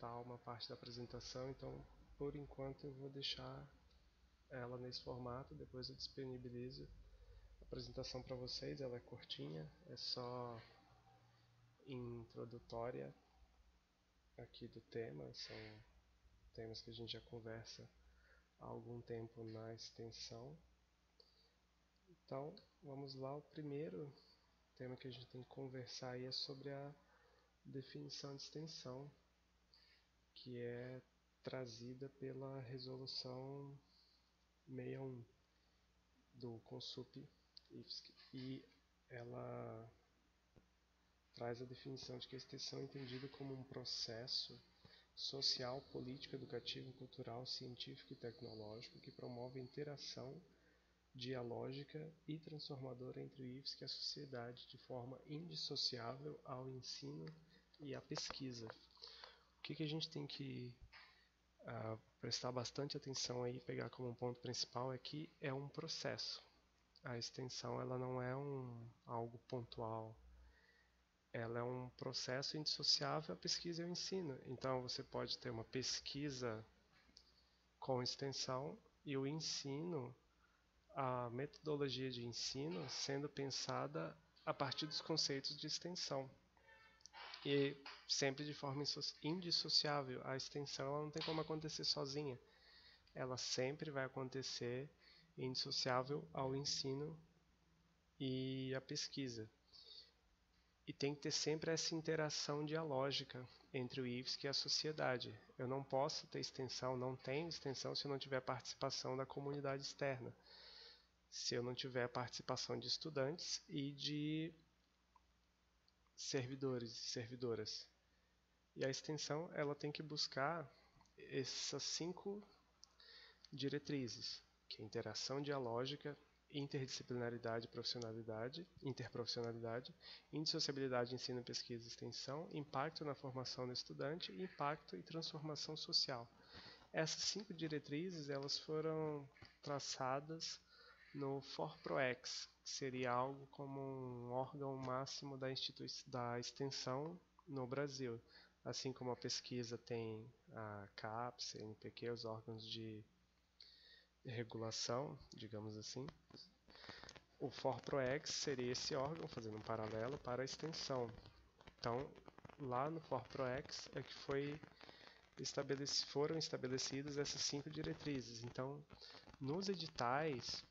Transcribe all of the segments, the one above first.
faltar uma parte da apresentação, então por enquanto eu vou deixar ela nesse formato, depois eu disponibilizo a apresentação para vocês. Ela é curtinha, é só introdutória aqui do tema, são temas que a gente já conversa há algum tempo na extensão. Então vamos lá, o primeiro tema que a gente tem que conversar aí é sobre a definição de extensão, que é trazida pela resolução 61 do CONSUP-IFSC, e ela traz a definição de que a extensão é entendida como um processo social, político, educativo, cultural, científico e tecnológico que promove a interação dialógica e transformadora entre o IFSC e a sociedade de forma indissociável ao ensino e à pesquisa. O que a gente tem que prestar bastante atenção aí, pegar como um ponto principal, é que é um processo. A extensão ela não é algo pontual, ela é um processo indissociável à pesquisa e ao ensino. Então você pode ter uma pesquisa com extensão e o ensino, a metodologia de ensino sendo pensada a partir dos conceitos de extensão. E sempre de forma indissociável. A extensão ela não tem como acontecer sozinha. Ela sempre vai acontecer indissociável ao ensino e à pesquisa. E tem que ter sempre essa interação dialógica entre o IFSC e a sociedade. Eu não posso ter extensão, não tenho extensão se eu não tiver participação da comunidade externa. Se eu não tiver participação de estudantes e de servidores e servidoras. E a extensão ela tem que buscar essas 5 diretrizes, que é interação dialógica, interdisciplinaridade, profissionalidade, interprofissionalidade, indissociabilidade, ensino, pesquisa e extensão, impacto na formação do estudante, impacto e transformação social. Essas 5 diretrizes elas foram traçadas no FORPROEX, que seria algo como um órgão máximo da extensão no Brasil. Assim como a pesquisa tem a CAPES, CNPq, os órgãos de regulação, digamos assim, o FORPROEX seria esse órgão, fazendo um paralelo para a extensão. Então, lá no FORPROEX é que foram estabelecidas essas 5 diretrizes. Então, nos editais,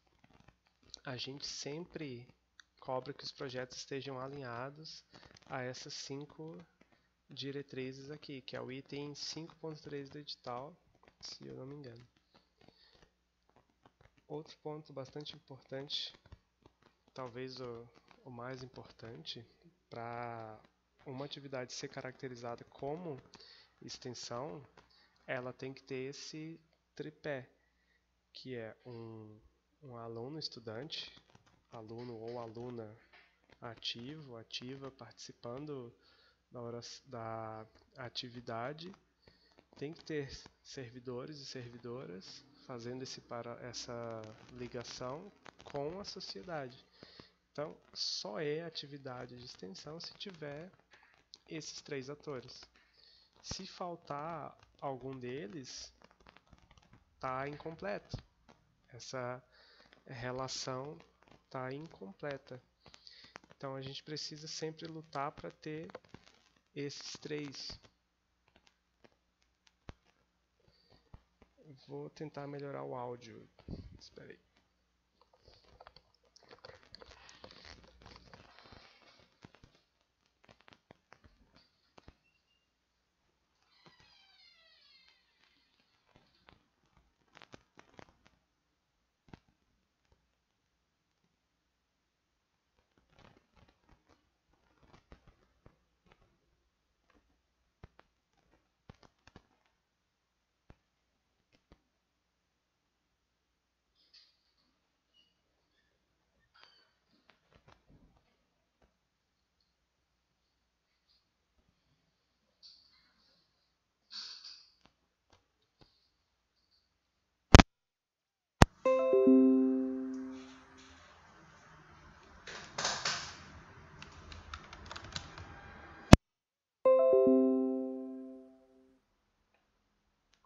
a gente sempre cobra que os projetos estejam alinhados a essas 5 diretrizes aqui, que é o item 5.3 do edital, se eu não me engano. Outro ponto bastante importante, talvez o mais importante, para uma atividade ser caracterizada como extensão, ela tem que ter esse tripé, que é um aluno estudante, aluno ou aluna ativa, participando da atividade. Tem que ter servidores e servidoras fazendo essa ligação com a sociedade. Então, só é atividade de extensão se tiver esses 3 atores. Se faltar algum deles, está incompleto. Essa relação está incompleta. Então, a gente precisa sempre lutar para ter esses 3. Vou tentar melhorar o áudio. Espera aí.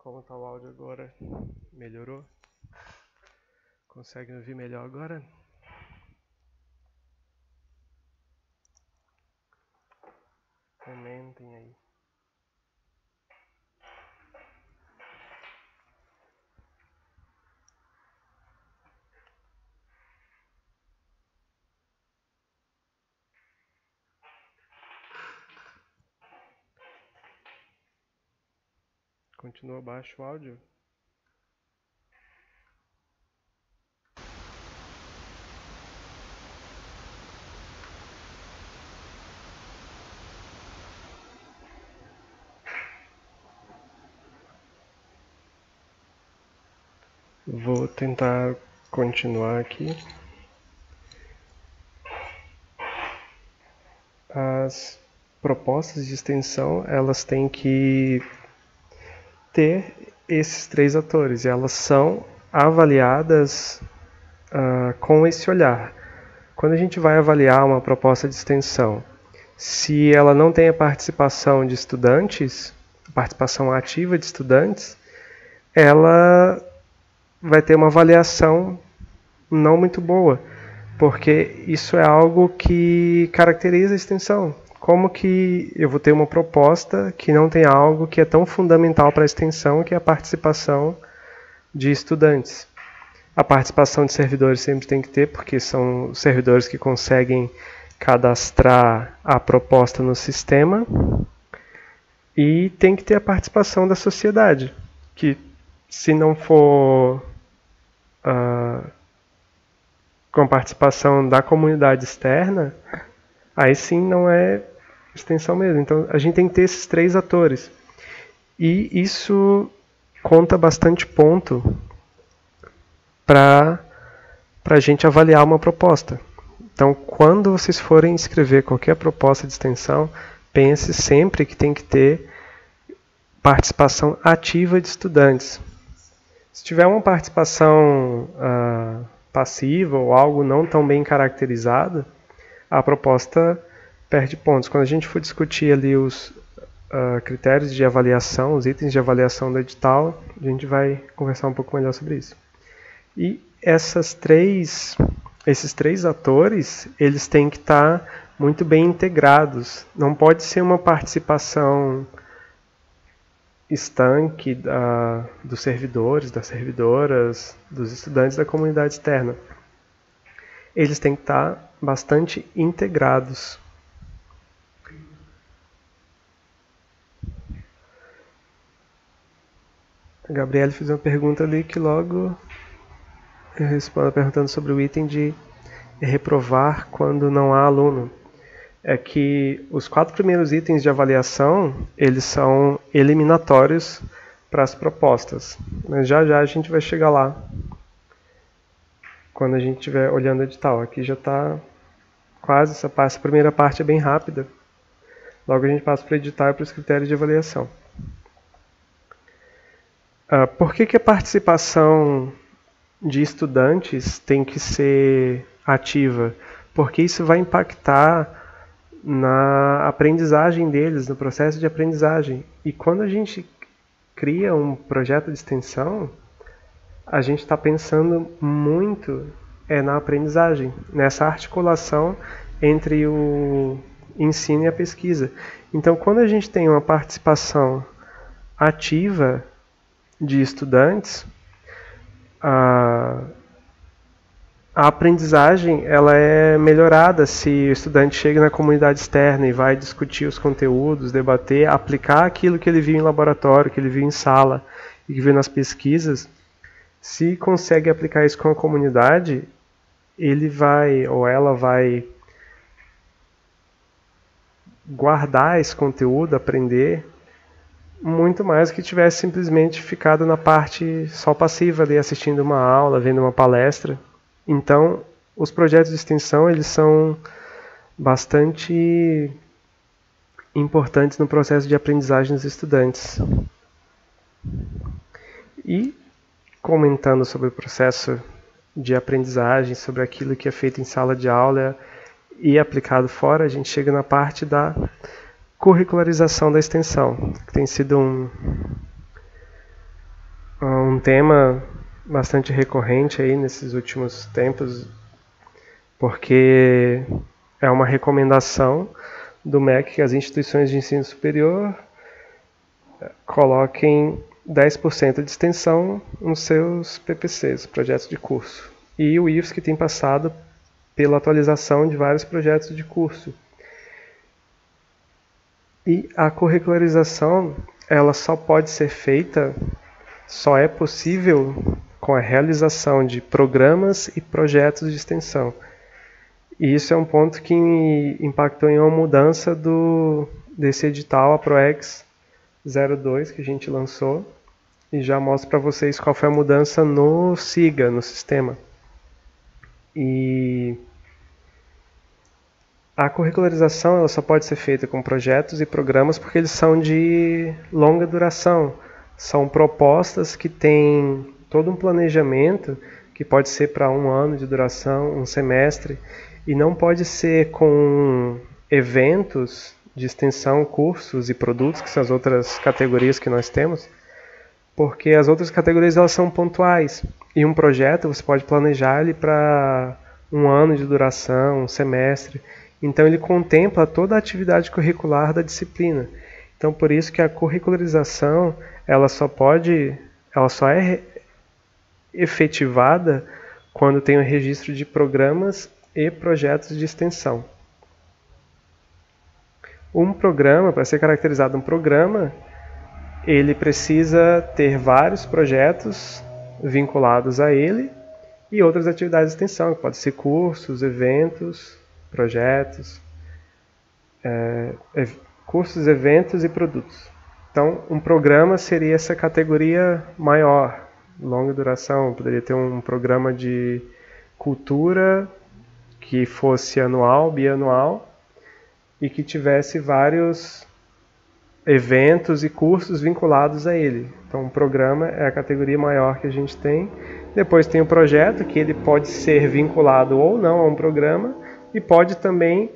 Como está o áudio agora? Melhorou? Consegue me ouvir melhor agora? Comentem aí. Continua baixo o áudio? Vou tentar continuar aqui. As propostas de extensão, elas têm que ter esses 3 atores, e elas são avaliadas com esse olhar. Quando a gente vai avaliar uma proposta de extensão, se ela não tem a participação de estudantes, participação ativa de estudantes, ela vai ter uma avaliação não muito boa, porque isso é algo que caracteriza a extensão. Como que eu vou ter uma proposta que não tem algo que é tão fundamental para a extensão, que é a participação de estudantes? A participação de servidores sempre tem que ter, porque são os servidores que conseguem cadastrar a proposta no sistema, e tem que ter a participação da sociedade, que se não for com a participação da comunidade externa, aí sim não é extensão mesmo. Então a gente tem que ter esses 3 atores. E isso conta bastante ponto para a gente avaliar uma proposta. Então, quando vocês forem escrever qualquer proposta de extensão, pense sempre que tem que ter participação ativa de estudantes. Se tiver uma participação passiva ou algo não tão bem caracterizado, a proposta perde pontos. Quando a gente for discutir ali os critérios de avaliação, os itens de avaliação do edital, a gente vai conversar um pouco melhor sobre isso. E esses 3 atores, eles têm que estar muito bem integrados. Não pode ser uma participação estanque dos servidores, das servidoras, dos estudantes da comunidade externa. Eles têm que estar bastante integrados. A Gabriela fez uma pergunta ali que logo eu respondo perguntando sobre o item de reprovar quando não há aluno. É que os 4 primeiros itens de avaliação, eles são eliminatórios para as propostas. Mas já a gente vai chegar lá, quando a gente estiver olhando o edital. Aqui já está quase essa parte. A primeira parte é bem rápida. Logo a gente passa para o edital e para os critérios de avaliação. Por que a participação de estudantes tem que ser ativa? Porque isso vai impactar na aprendizagem deles, no processo de aprendizagem. E quando a gente cria um projeto de extensão, a gente está pensando muito na aprendizagem, nessa articulação entre o ensino e a pesquisa. Então, quando a gente tem uma participação ativa de estudantes, a aprendizagem ela é melhorada se o estudante chega na comunidade externa e vai discutir os conteúdos, debater, aplicar aquilo que ele viu em laboratório, que ele viu em sala e que viu nas pesquisas. Se consegue aplicar isso com a comunidade, ele vai ou ela vai guardar esse conteúdo, aprender muito mais do que tivesse simplesmente ficado na parte só passiva ali, assistindo uma aula, vendo uma palestra. Então, os projetos de extensão, eles são bastante importantes no processo de aprendizagem dos estudantes. E, comentando sobre o processo de aprendizagem, sobre aquilo que é feito em sala de aula e aplicado fora, a gente chega na parte da curricularização da extensão, que tem sido um tema bastante recorrente aí nesses últimos tempos, porque é uma recomendação do MEC que as instituições de ensino superior coloquem 10% de extensão nos seus PPCs, projetos de curso. E o IFSC tem passado pela atualização de vários projetos de curso. E a curricularização, ela só pode ser feita, só é possível com a realização de programas e projetos de extensão. E isso é um ponto que impactou em uma mudança desse edital, a PROEX 02, que a gente lançou, e já mostro para vocês qual foi a mudança no SIGA, no sistema. E a curricularização ela só pode ser feita com projetos e programas porque eles são de longa duração. São propostas que têm todo um planejamento que pode ser para 1 ano de duração, 1 semestre, e não pode ser com eventos de extensão, cursos e produtos, que são as outras categorias que nós temos, porque as outras categorias elas são pontuais. E um projeto você pode planejar ele para 1 ano de duração, 1 semestre. Então ele contempla toda a atividade curricular da disciplina. Então por isso que a curricularização ela só é efetivada quando tem o registro de programas e projetos de extensão. Um programa, para ser caracterizado um programa, ele precisa ter vários projetos vinculados a ele e outras atividades de extensão, que podem ser cursos, eventos, projetos, cursos, eventos e produtos. Então, um programa seria essa categoria maior, longa duração. Poderia ter um programa de cultura que fosse anual, bianual, e que tivesse vários eventos e cursos vinculados a ele. Então, um programa é a categoria maior que a gente tem. Depois tem o projeto, que ele pode ser vinculado ou não a um programa, e pode também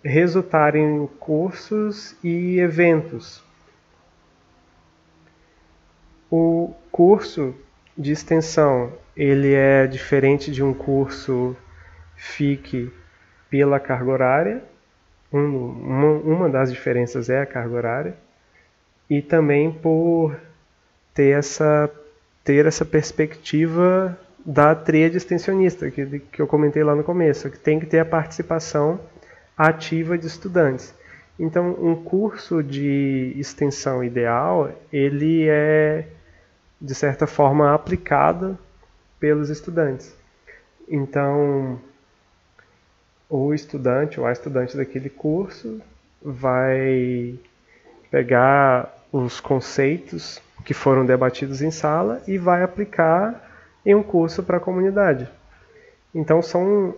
resultar em cursos e eventos. O curso de extensão, ele é diferente de um curso FIC pela carga horária. Uma das diferenças é a carga horária. E também por ter essa perspectiva da tríade extensionista, que eu comentei lá no começo, que tem que ter a participação ativa de estudantes. Então, um curso de extensão ideal, ele é, de certa forma, aplicado pelos estudantes. Então, o estudante ou a estudante daquele curso vai pegar os conceitos que foram debatidos em sala e vai aplicar em um curso para a comunidade. Então, são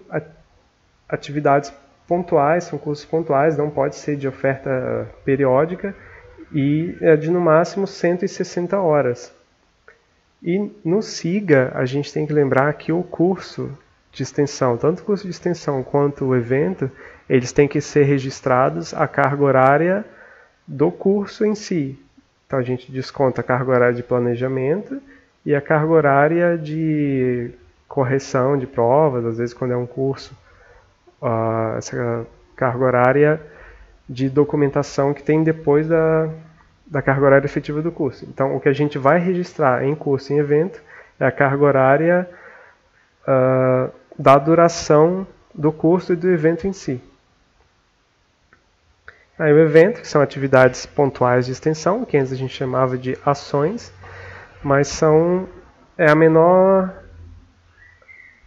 atividades pontuais, são cursos pontuais, não pode ser de oferta periódica e é de no máximo 160 horas. E no SIGA, a gente tem que lembrar que o curso de extensão, tanto o curso de extensão quanto o evento, eles têm que ser registrados a carga horária do curso em si. Então a gente desconta a carga horária de planejamento e a carga horária de correção de provas, às vezes quando é um curso, essa carga horária de documentação que tem depois da carga horária efetiva do curso. Então o que a gente vai registrar em curso e em evento é a carga horária da duração do curso e do evento em si. Aí o evento, que são atividades pontuais de extensão, que antes a gente chamava de ações, mas é a menor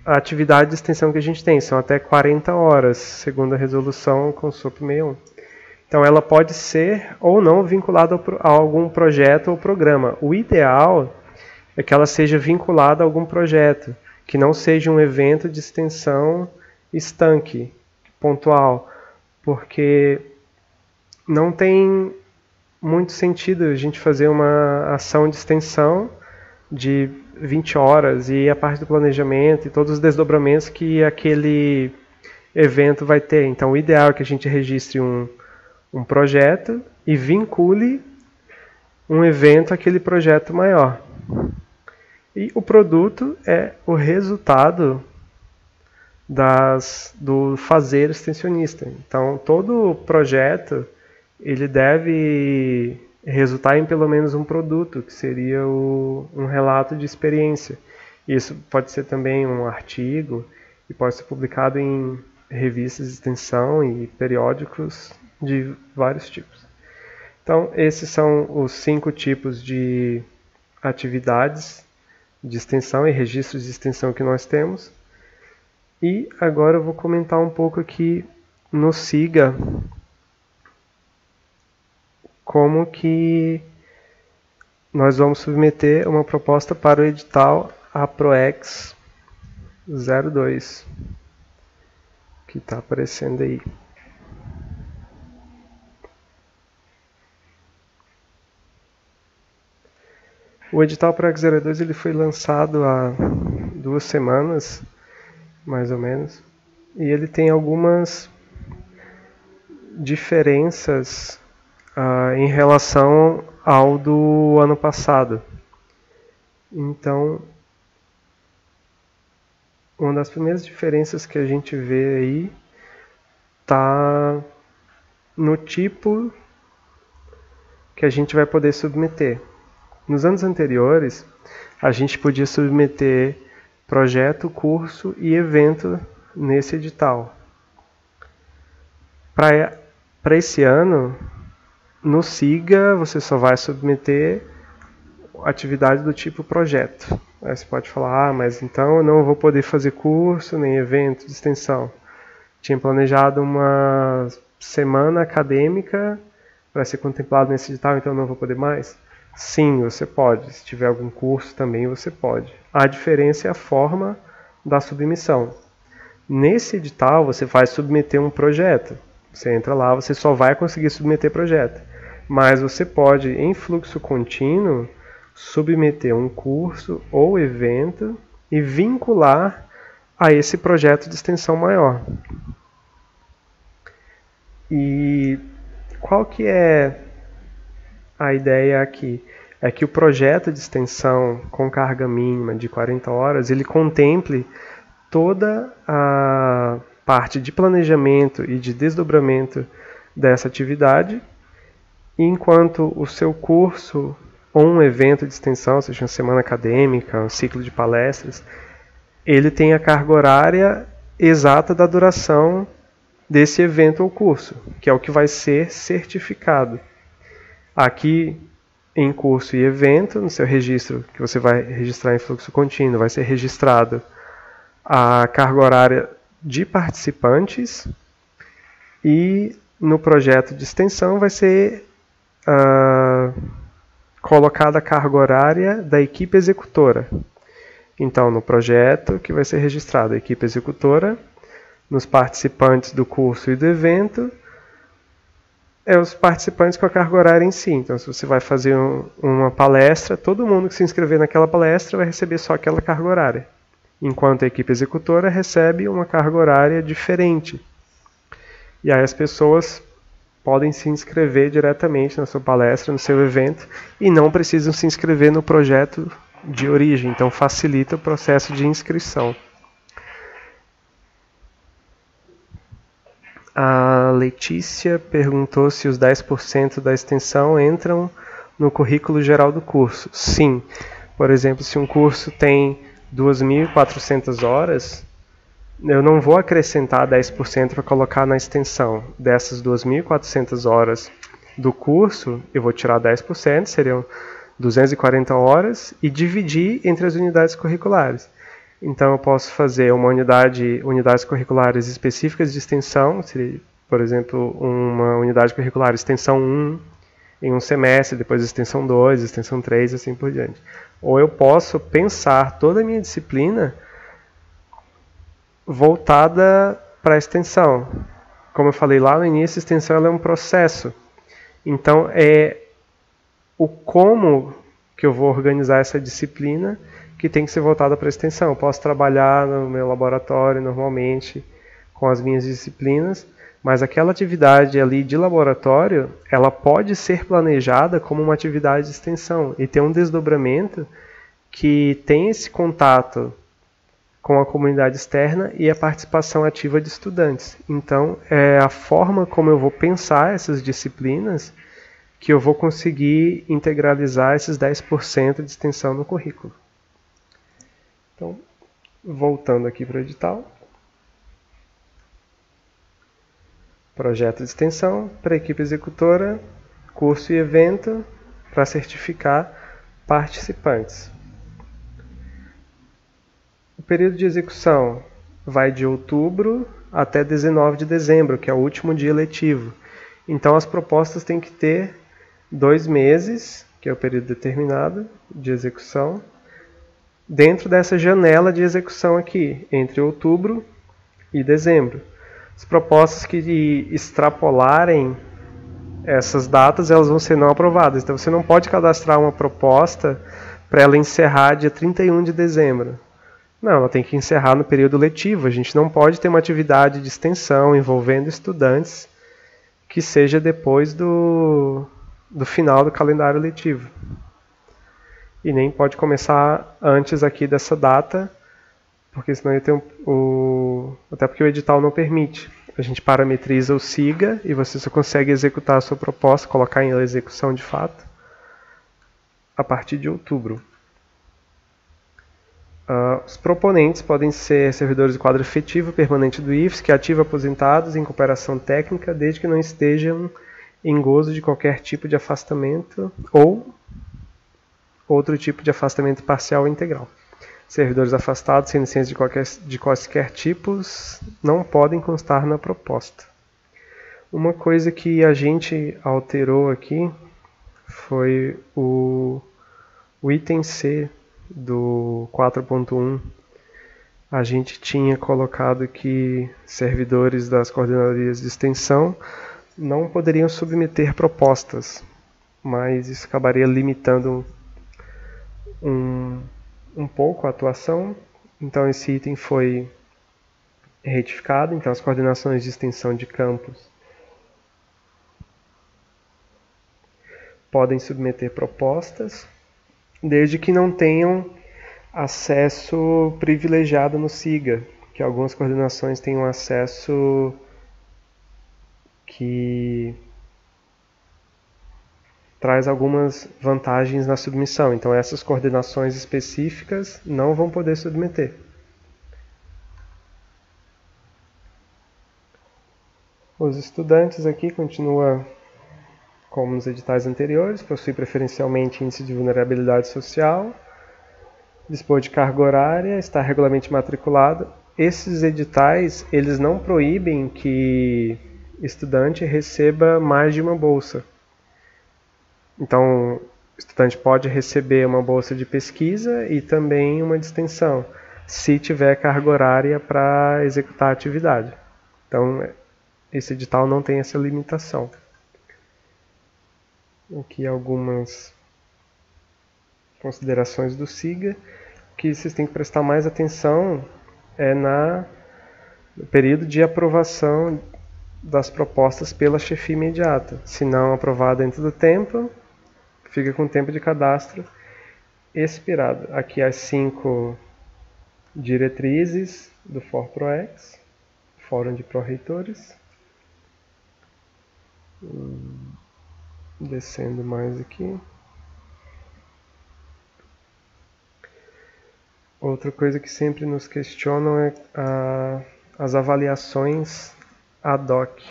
atividade de extensão que a gente tem, são até 40 horas, segundo a resolução CONSOP 61. Então ela pode ser ou não vinculada a algum projeto ou programa. O ideal é que ela seja vinculada a algum projeto, que não seja um evento de extensão estanque, pontual, porque não tem muito sentido a gente fazer uma ação de extensão de 20 horas e a parte do planejamento e todos os desdobramentos que aquele evento vai ter. Então o ideal é que a gente registre um projeto e vincule um evento àquele projeto maior. E o produto é o resultado do fazer extensionista. Então, todo projeto ele deve resultar em pelo menos um produto, que seria um relato de experiência. Isso pode ser também um artigo e pode ser publicado em revistas de extensão e periódicos de vários tipos. Então, esses são os 5 tipos de atividades de extensão e registros de extensão que nós temos. E agora eu vou comentar um pouco aqui no SIGA como que nós vamos submeter uma proposta para o edital APROEX 02, que está aparecendo aí. O edital APROEX 02 ele foi lançado há 2 semanas, mais ou menos, e ele tem algumas diferenças em relação ao do ano passado. Então, uma das primeiras diferenças que a gente vê aí está no tipo que a gente vai poder submeter. Nos anos anteriores, a gente podia submeter projeto, curso e evento nesse edital. Para esse ano, no SIGA, você só vai submeter atividade do tipo projeto. Aí você pode falar, mas então eu não vou poder fazer curso nem evento de extensão. Tinha planejado uma semana acadêmica para ser contemplado nesse edital, então eu não vou poder mais? Sim, você pode. Se tiver algum curso também, você pode. A diferença é a forma da submissão. Nesse edital, você vai submeter um projeto. Você entra lá, você só vai conseguir submeter projeto. Mas você pode, em fluxo contínuo, submeter um curso ou evento e vincular a esse projeto de extensão maior. E qual que é a ideia aqui? É que o projeto de extensão com carga mínima de 40 horas, ele contemple toda a parte de planejamento e de desdobramento dessa atividade, enquanto o seu curso ou um evento de extensão, seja uma semana acadêmica, um ciclo de palestras, ele tem a carga horária exata da duração desse evento ou curso, que é o que vai ser certificado. Aqui, em curso e evento, no seu registro, que você vai registrar em fluxo contínuo, vai ser registrado a carga horária de participantes, e no projeto de extensão vai ser colocada a carga horária da equipe executora. Então, no projeto, que vai ser registrado a equipe executora, nos participantes do curso e do evento, os participantes com a carga horária em si. Então, se você vai fazer uma palestra, todo mundo que se inscrever naquela palestra vai receber só aquela carga horária, enquanto a equipe executora recebe uma carga horária diferente. E aí as pessoas podem se inscrever diretamente na sua palestra, no seu evento, e não precisam se inscrever no projeto de origem. Então, facilita o processo de inscrição. A Letícia perguntou se os 10% da extensão entram no currículo geral do curso. Sim. Por exemplo, se um curso tem 2.400 horas, eu não vou acrescentar 10% para colocar na extensão. Dessas 2.400 horas do curso, eu vou tirar 10%, seriam 240 horas, e dividir entre as unidades curriculares. Então, eu posso fazer unidades curriculares específicas de extensão, seria, por exemplo, uma unidade curricular extensão 1 em um semestre, depois extensão 2, extensão 3, assim por diante. Ou eu posso pensar toda a minha disciplina voltada para a extensão. Como eu falei lá no início, a extensão ela é um processo. Então, é o como que eu vou organizar essa disciplina que tem que ser voltada para a extensão. Eu posso trabalhar no meu laboratório normalmente com as minhas disciplinas, mas aquela atividade ali de laboratório, ela pode ser planejada como uma atividade de extensão e ter um desdobramento que tem esse contato com a comunidade externa e a participação ativa de estudantes. Então, é a forma como eu vou pensar essas disciplinas que eu vou conseguir integralizar esses 10% de extensão no currículo. Então, voltando aqui para o edital. Projeto de extensão para equipe executora, curso e evento para certificar participantes. O período de execução vai de outubro até 19 de dezembro, que é o último dia letivo. Então, as propostas têm que ter 2 meses, que é o período determinado de execução, dentro dessa janela de execução aqui, entre outubro e dezembro. As propostas que extrapolarem essas datas, elas vão ser não aprovadas. Então, você não pode cadastrar uma proposta para ela encerrar dia 31 de dezembro. Não, ela tem que encerrar no período letivo. A gente não pode ter uma atividade de extensão envolvendo estudantes que seja depois do final do calendário letivo. E nem pode começar antes aqui dessa data, porque senão ia ter até porque o edital não permite. A gente parametriza o SIGA e você só consegue executar a sua proposta, colocar em execução de fato, a partir de outubro. Os proponentes podem ser servidores de quadro efetivo permanente do IFES, que ativa aposentados em cooperação técnica, desde que não estejam em gozo de qualquer tipo de afastamento ou outro tipo de afastamento parcial ou integral. Servidores afastados sem licença de quaisquer tipos não podem constar na proposta. Uma coisa que a gente alterou aqui foi o item C do 4.1. A gente tinha colocado que servidores das coordenadorias de extensão não poderiam submeter propostas, mas isso acabaria limitando um pouco a atuação. Então esse item foi retificado. Então as coordenações de extensão de campus podem submeter propostas, desde que não tenham acesso privilegiado no SIGA, que algumas coordenações têm um acesso que traz algumas vantagens na submissão. Então essas coordenações específicas não vão poder submeter. Os estudantes aqui continuam como nos editais anteriores, possui preferencialmente índice de vulnerabilidade social, dispor de carga horária, estar regularmente matriculado. Esses editais, eles não proíbem que estudante receba mais de uma bolsa. Então, o estudante pode receber uma bolsa de pesquisa e também uma de extensão, se tiver carga horária para executar a atividade. Então, esse edital não tem essa limitação. Aqui algumas considerações do SIGA. O que vocês têm que prestar mais atenção é no período de aprovação das propostas pela chefia imediata. Se não aprovada dentro do tempo, fica com o tempo de cadastro expirado. Aqui as 5 diretrizes do FOR-PROEX, Fórum de Pró-Reitores. Descendo mais aqui. Outra coisa que sempre nos questionam é as avaliações ad hoc.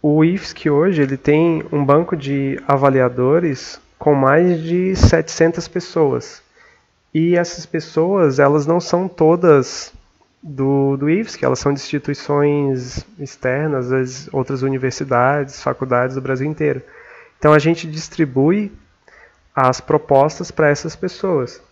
O IFSC hoje ele tem um banco de avaliadores com mais de 700 pessoas. E essas pessoas, elas não são todas do IFSC, elas são de instituições externas, as outras universidades, faculdades do Brasil inteiro. Então a gente distribui as propostas para essas pessoas.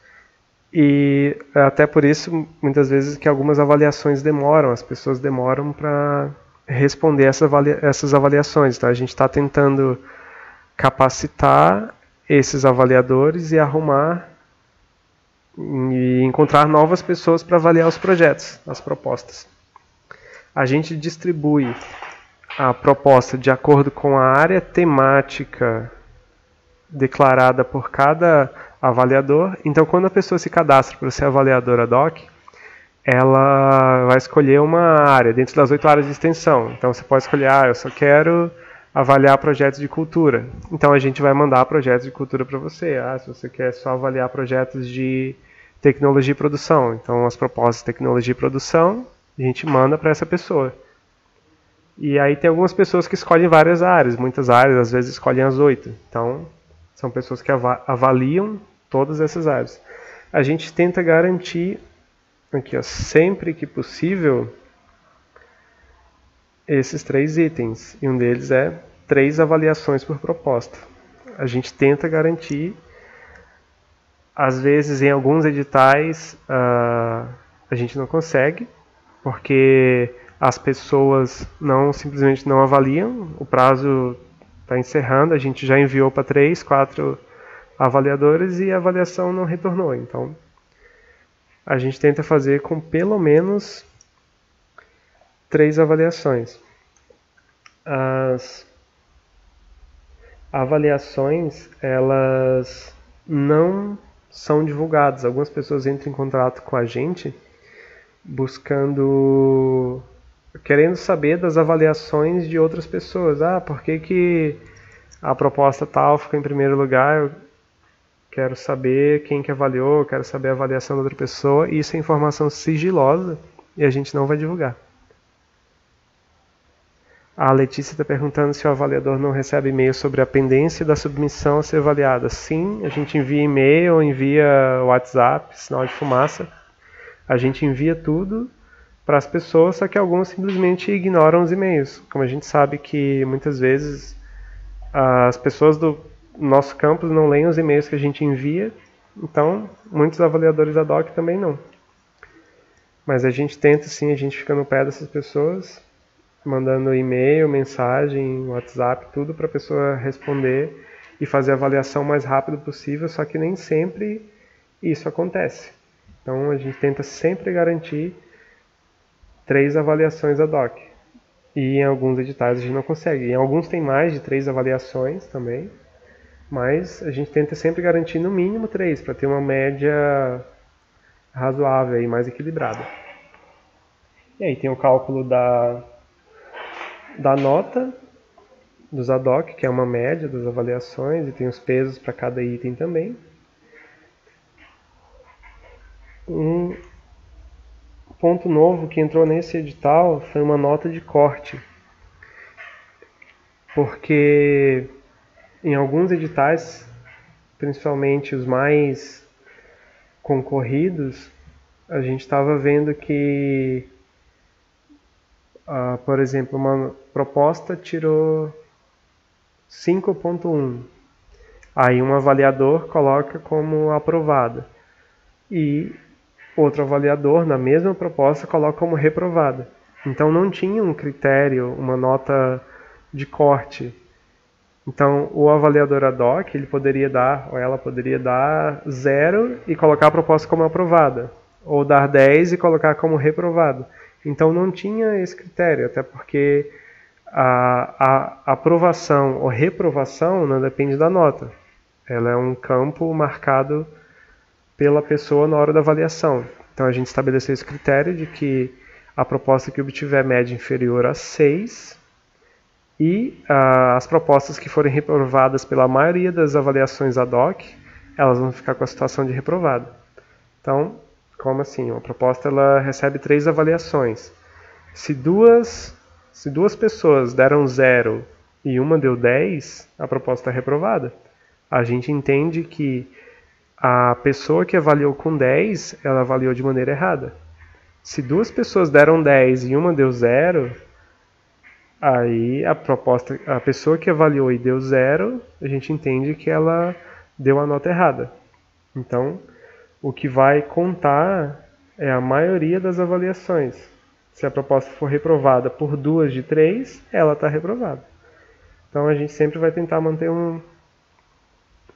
E até por isso, muitas vezes, que algumas avaliações demoram, as pessoas demoram para responder essas avaliações. Então a gente está tentando capacitar esses avaliadores e arrumar e encontrar novas pessoas para avaliar os projetos, as propostas. A gente distribui a proposta de acordo com a área temática declarada por cada avaliador. Então, quando a pessoa se cadastra para ser avaliadora DOC, ela vai escolher uma área dentro das 8 áreas de extensão. Então, você pode escolher, eu só quero avaliar projetos de cultura. Então, a gente vai mandar projetos de cultura para você. Se você quer só avaliar projetos de tecnologia e produção. Então, as propostas de tecnologia e produção, a gente manda para essa pessoa. E aí tem algumas pessoas que escolhem várias áreas, muitas áreas, às vezes escolhem as 8. Então, são pessoas que avaliam todas essas áreas. A gente tenta garantir, aqui, ó, sempre que possível, esses 3 itens. E um deles é 3 avaliações por proposta. A gente tenta garantir. Às vezes, em alguns editais, a gente não consegue, porque as pessoas simplesmente não avaliam, o prazo está encerrando, a gente já enviou para 3, 4 avaliadores e a avaliação não retornou. Então, a gente tenta fazer com pelo menos 3 avaliações. As avaliações, elas não são divulgadas. Algumas pessoas entram em contato com a gente querendo saber das avaliações de outras pessoas. Por que a proposta tal ficou em primeiro lugar? Eu quero saber quem que avaliou, quero saber a avaliação da outra pessoa. Isso é informação sigilosa e a gente não vai divulgar. A Letícia está perguntando se o avaliador não recebe e-mail sobre a pendência da submissão a ser avaliada. Sim, a gente envia e-mail, envia WhatsApp, sinal de fumaça. A gente envia tudo para as pessoas, só que algumas simplesmente ignoram os e-mails. Como a gente sabe que muitas vezes as pessoas do nosso campus não leem os e-mails que a gente envia, então muitos avaliadores ad hoc também não. Mas a gente tenta sim, a gente fica no pé dessas pessoas, mandando e-mail, mensagem, WhatsApp, tudo para a pessoa responder e fazer a avaliação o mais rápido possível, só que nem sempre isso acontece. Então a gente tenta sempre garantir 3 avaliações ad hoc. E em alguns editais a gente não consegue. Em alguns tem mais de 3 avaliações também, mas a gente tenta sempre garantir no mínimo 3, para ter uma média razoável e mais equilibrada. E aí tem o cálculo da nota dos ad hoc, que é uma média das avaliações, e tem os pesos para cada item também. Um ponto novo que entrou nesse edital foi uma nota de corte, porque em alguns editais, principalmente os mais concorridos, a gente estava vendo que, por exemplo, uma proposta tirou 5.1. Aí um avaliador coloca como aprovada. E outro avaliador, na mesma proposta, coloca como reprovada. Então não tinha um critério, uma nota de corte. Então o avaliador ad hoc, ele poderia dar, ou ela poderia dar 0 e colocar a proposta como aprovada. Ou dar 10 e colocar como reprovada. Então não tinha esse critério, até porque a aprovação ou reprovação não depende da nota. Ela é um campo marcado pela pessoa na hora da avaliação. Então a gente estabeleceu esse critério de que a proposta que obtiver média inferior a 6 e as propostas que forem reprovadas pela maioria das avaliações ad hoc, elas vão ficar com a situação de reprovado. Então, como assim? Uma proposta ela recebe 3 avaliações. Se duas pessoas deram 0 e uma deu 10, a proposta é reprovada. A gente entende que a pessoa que avaliou com 10, ela avaliou de maneira errada. Se 2 pessoas deram 10 e uma deu 0, aí a pessoa que avaliou e deu 0, a gente entende que ela deu a nota errada. Então, o que vai contar é a maioria das avaliações. Se a proposta for reprovada por 2 de 3, ela está reprovada. Então a gente sempre vai tentar manter um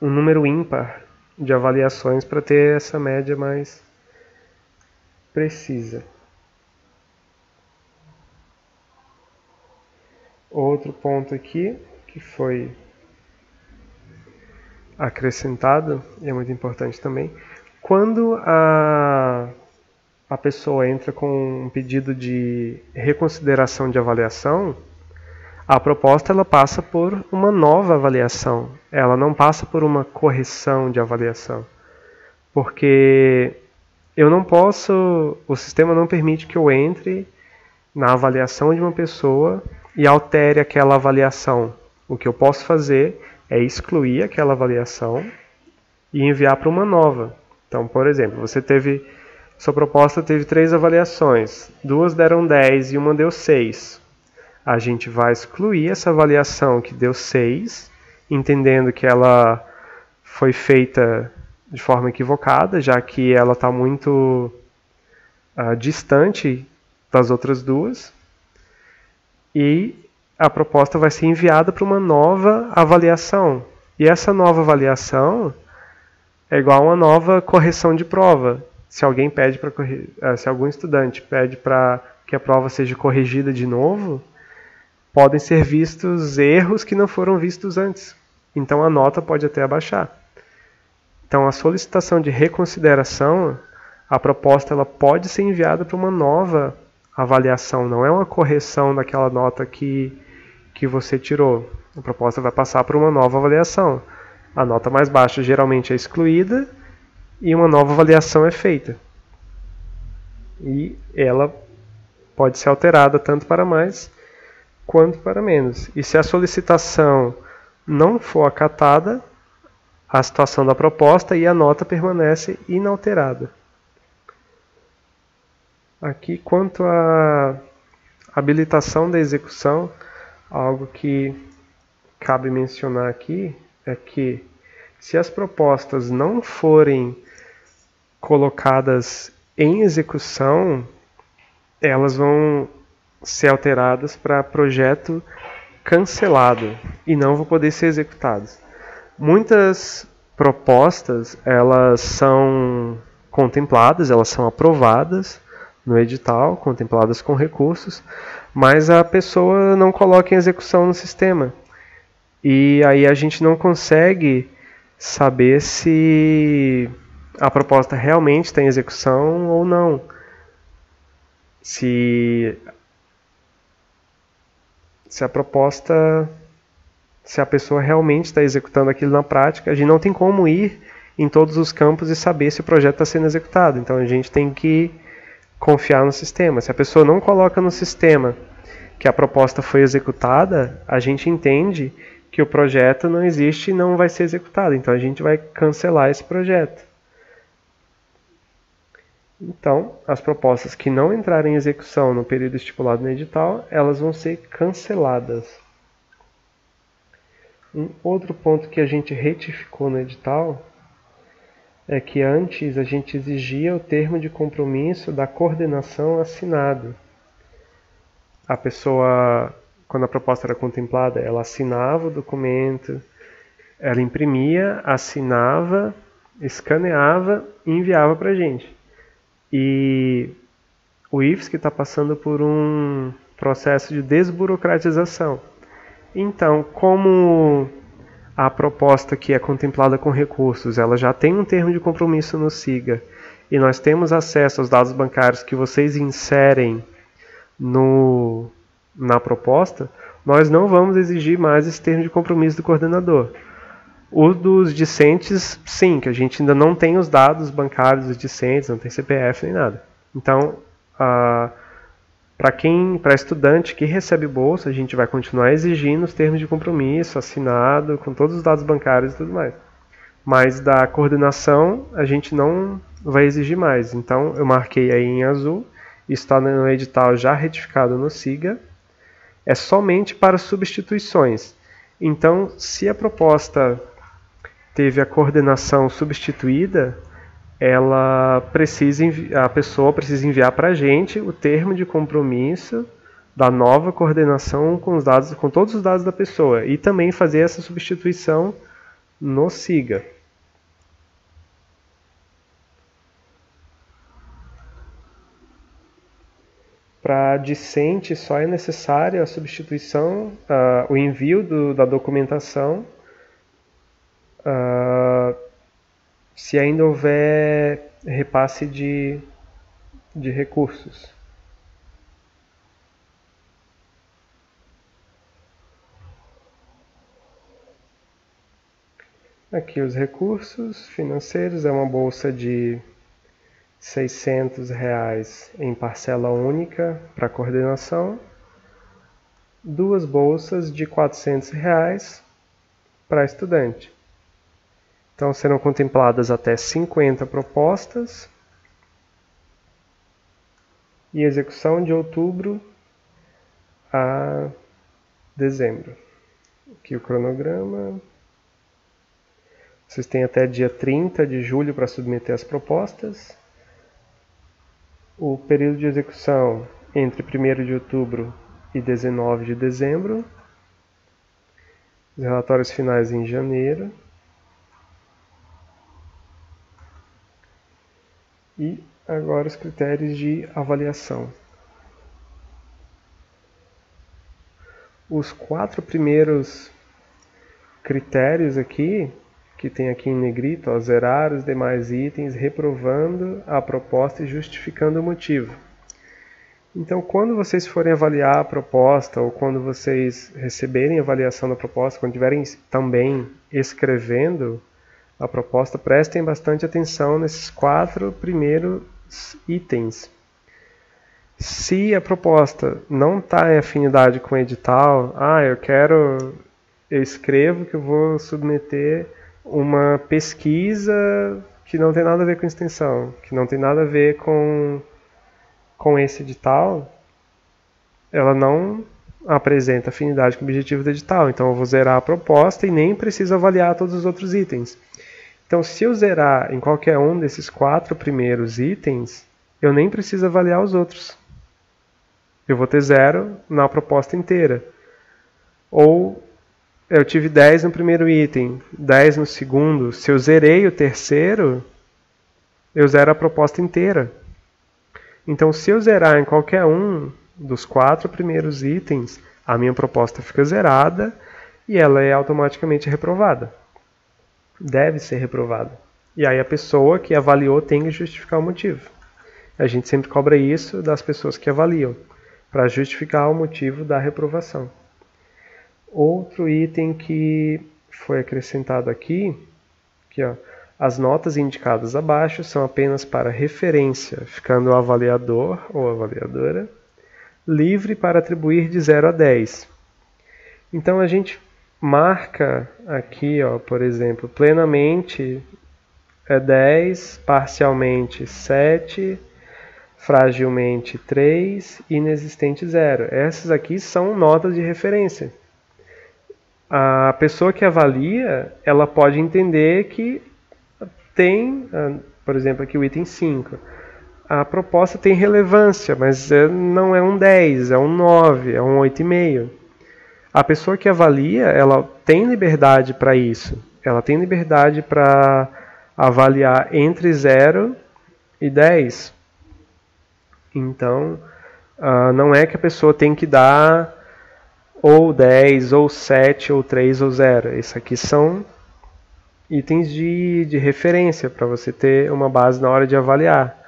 número ímpar de avaliações para ter essa média mais precisa. Outro ponto aqui, que foi acrescentado, e é muito importante também, quando a pessoa entra com um pedido de reconsideração de avaliação, a proposta ela passa por uma nova avaliação, ela não passa por uma correção de avaliação, porque eu não posso, o sistema não permite que eu entre na avaliação de uma pessoa e altere aquela avaliação. O que eu posso fazer é excluir aquela avaliação e enviar para uma nova. Então, por exemplo, sua proposta teve 3 avaliações, 2 deram 10 e uma deu 6. A gente vai excluir essa avaliação que deu 6, entendendo que ela foi feita de forma equivocada, já que ela está muito distante das outras duas. E a proposta vai ser enviada para uma nova avaliação. E essa nova avaliação é igual a uma nova correção de prova. Se alguém pede se algum estudante pede para que a prova seja corrigida de novo, podem ser vistos erros que não foram vistos antes. Então a nota pode até abaixar. Então a solicitação de reconsideração, a proposta ela pode ser enviada para uma nova avaliação, não é uma correção daquela nota que você tirou. A proposta vai passar por uma nova avaliação. A nota mais baixa geralmente é excluída e uma nova avaliação é feita. E ela pode ser alterada tanto para mais quanto para menos. E se a solicitação não for acatada, a situação da proposta e a nota permanece inalterada. Aqui, quanto à habilitação da execução, algo que cabe mencionar aqui é que se as propostas não forem colocadas em execução, elas vão ser alteradas para projeto cancelado e não vão poder ser executadas. Muitas propostas, elas são contempladas, elas são aprovadas no edital, contempladas com recursos, mas a pessoa não coloca em execução no sistema. E aí a gente não consegue saber se a proposta realmente está em execução ou não. Se a pessoa realmente está executando aquilo na prática, a gente não tem como ir em todos os campos e saber se o projeto está sendo executado. Então a gente tem que confiar no sistema. Se a pessoa não coloca no sistema que a proposta foi executada, a gente entende que o projeto não existe e não vai ser executado. Então a gente vai cancelar esse projeto. Então, as propostas que não entrarem em execução no período estipulado no edital, elas vão ser canceladas. Um outro ponto que a gente retificou no edital é que antes a gente exigia o termo de compromisso da coordenação assinado. A pessoa, quando a proposta era contemplada, ela assinava o documento, ela imprimia, assinava, escaneava e enviava para a gente. E o IFSC está passando por um processo de desburocratização. Então, como a proposta que é contemplada com recursos, ela já tem um termo de compromisso no SIGA, e nós temos acesso aos dados bancários que vocês inserem na proposta, nós não vamos exigir mais esse termo de compromisso do coordenador. O dos discentes, sim, que a gente ainda não tem os dados bancários dos discentes, não tem CPF nem nada. Então, para estudante que recebe bolsa, a gente vai continuar exigindo os termos de compromisso, assinado, com todos os dados bancários e tudo mais. Mas da coordenação, a gente não vai exigir mais. Então, eu marquei aí em azul, está no edital já retificado no SIGA, é somente para substituições. Então, se a proposta teve a coordenação substituída, a pessoa precisa enviar para a gente o termo de compromisso da nova coordenação com todos os dados da pessoa e também fazer essa substituição no SIGA. Para discente só é necessário a substituição, o envio da documentação se ainda houver repasse de recursos. Aqui os recursos financeiros, é uma bolsa de R$600 em parcela única para coordenação, 2 bolsas de R$400 para estudante. Então serão contempladas até 50 propostas e execução de outubro a dezembro. Aqui o cronograma. Vocês têm até dia 30 de julho para submeter as propostas. O período de execução entre 1º de outubro e 19 de dezembro. Os relatórios finais em janeiro. E agora os critérios de avaliação. Os 4 primeiros critérios aqui, que tem aqui em negrito, ó, zerar os demais itens, reprovando a proposta e justificando o motivo. Então, quando vocês forem avaliar a proposta, ou quando vocês receberem a avaliação da proposta, quando estiverem também escrevendo a proposta, prestem bastante atenção nesses 4 primeiros itens. Se a proposta não está em afinidade com o edital, eu escrevo que eu vou submeter uma pesquisa que não tem nada a ver com extensão, que não tem nada a ver com esse edital, ela não apresenta afinidade com o objetivo do edital. Então eu vou zerar a proposta e nem preciso avaliar todos os outros itens. Então se eu zerar em qualquer um desses 4 primeiros itens, eu nem preciso avaliar os outros. Eu vou ter 0 na proposta inteira. Ou eu tive 10 no primeiro item, 10 no segundo. Se eu zerei o terceiro, eu zero a proposta inteira. Então, se eu zerar em qualquer um dos 4 primeiros itens, a minha proposta fica zerada e ela é automaticamente reprovada. Deve ser reprovada. E aí a pessoa que avaliou tem que justificar o motivo. A gente sempre cobra isso das pessoas que avaliam, para justificar o motivo da reprovação. Outro item que foi acrescentado aqui, ó, as notas indicadas abaixo são apenas para referência, ficando o avaliador ou avaliadora livre para atribuir de 0 a 10. Então a gente marca aqui, ó, por exemplo, plenamente é 10, parcialmente 7, fragilmente 3, inexistente 0. Essas aqui são notas de referência. A pessoa que avalia, ela pode entender que tem, por exemplo, aqui o item 5. A proposta tem relevância, mas não é um 10, é um 9, é um 8,5. A pessoa que avalia, ela tem liberdade para isso. Ela tem liberdade para avaliar entre 0 e 10. Então, não é que a pessoa tem que dar ou 10, ou 7, ou 3, ou 0. Isso aqui são itens de referência para você ter uma base na hora de avaliar.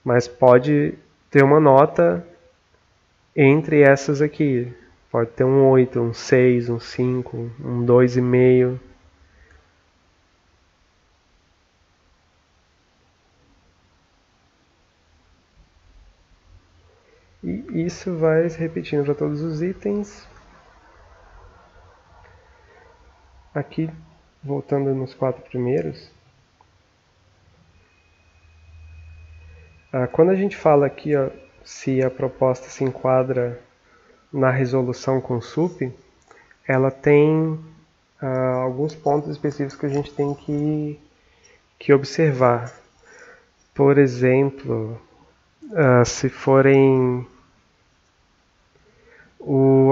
Mas pode ter uma nota entre essas aqui. Pode ter um 8, um 6, um 5, um 2,5. E isso vai se repetindo para todos os itens. Aqui, voltando nos 4 primeiros. Quando a gente fala aqui, ó, se a proposta se enquadra na resolução com SUP, ela tem alguns pontos específicos que a gente tem que observar. Por exemplo, se forem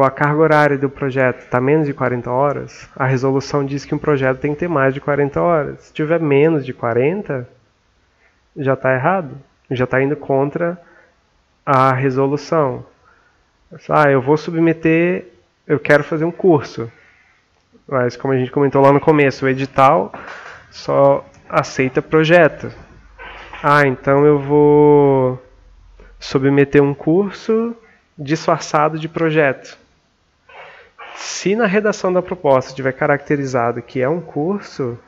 a carga horária do projeto está menos de 40 horas, a resolução diz que um projeto tem que ter mais de 40 horas. Se tiver menos de 40, já está errado. Já está indo contra a resolução. Eu vou submeter, eu quero fazer um curso. Mas como a gente comentou lá no começo, o edital só aceita projeto. Então eu vou submeter um curso disfarçado de projeto. Se na redação da proposta tiver caracterizado que é um curso,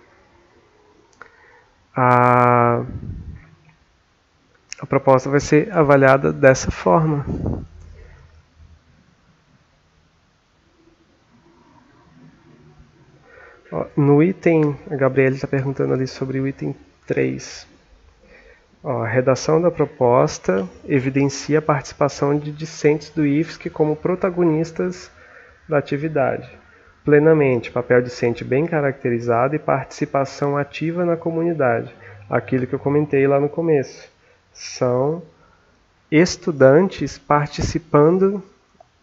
a proposta vai ser avaliada dessa forma. No item, a Gabriela está perguntando ali sobre o item 3. A redação da proposta evidencia a participação de discentes do IFSC como protagonistas da atividade. Plenamente, papel discente bem caracterizado e participação ativa na comunidade. Aquilo que eu comentei lá no começo. São estudantes participando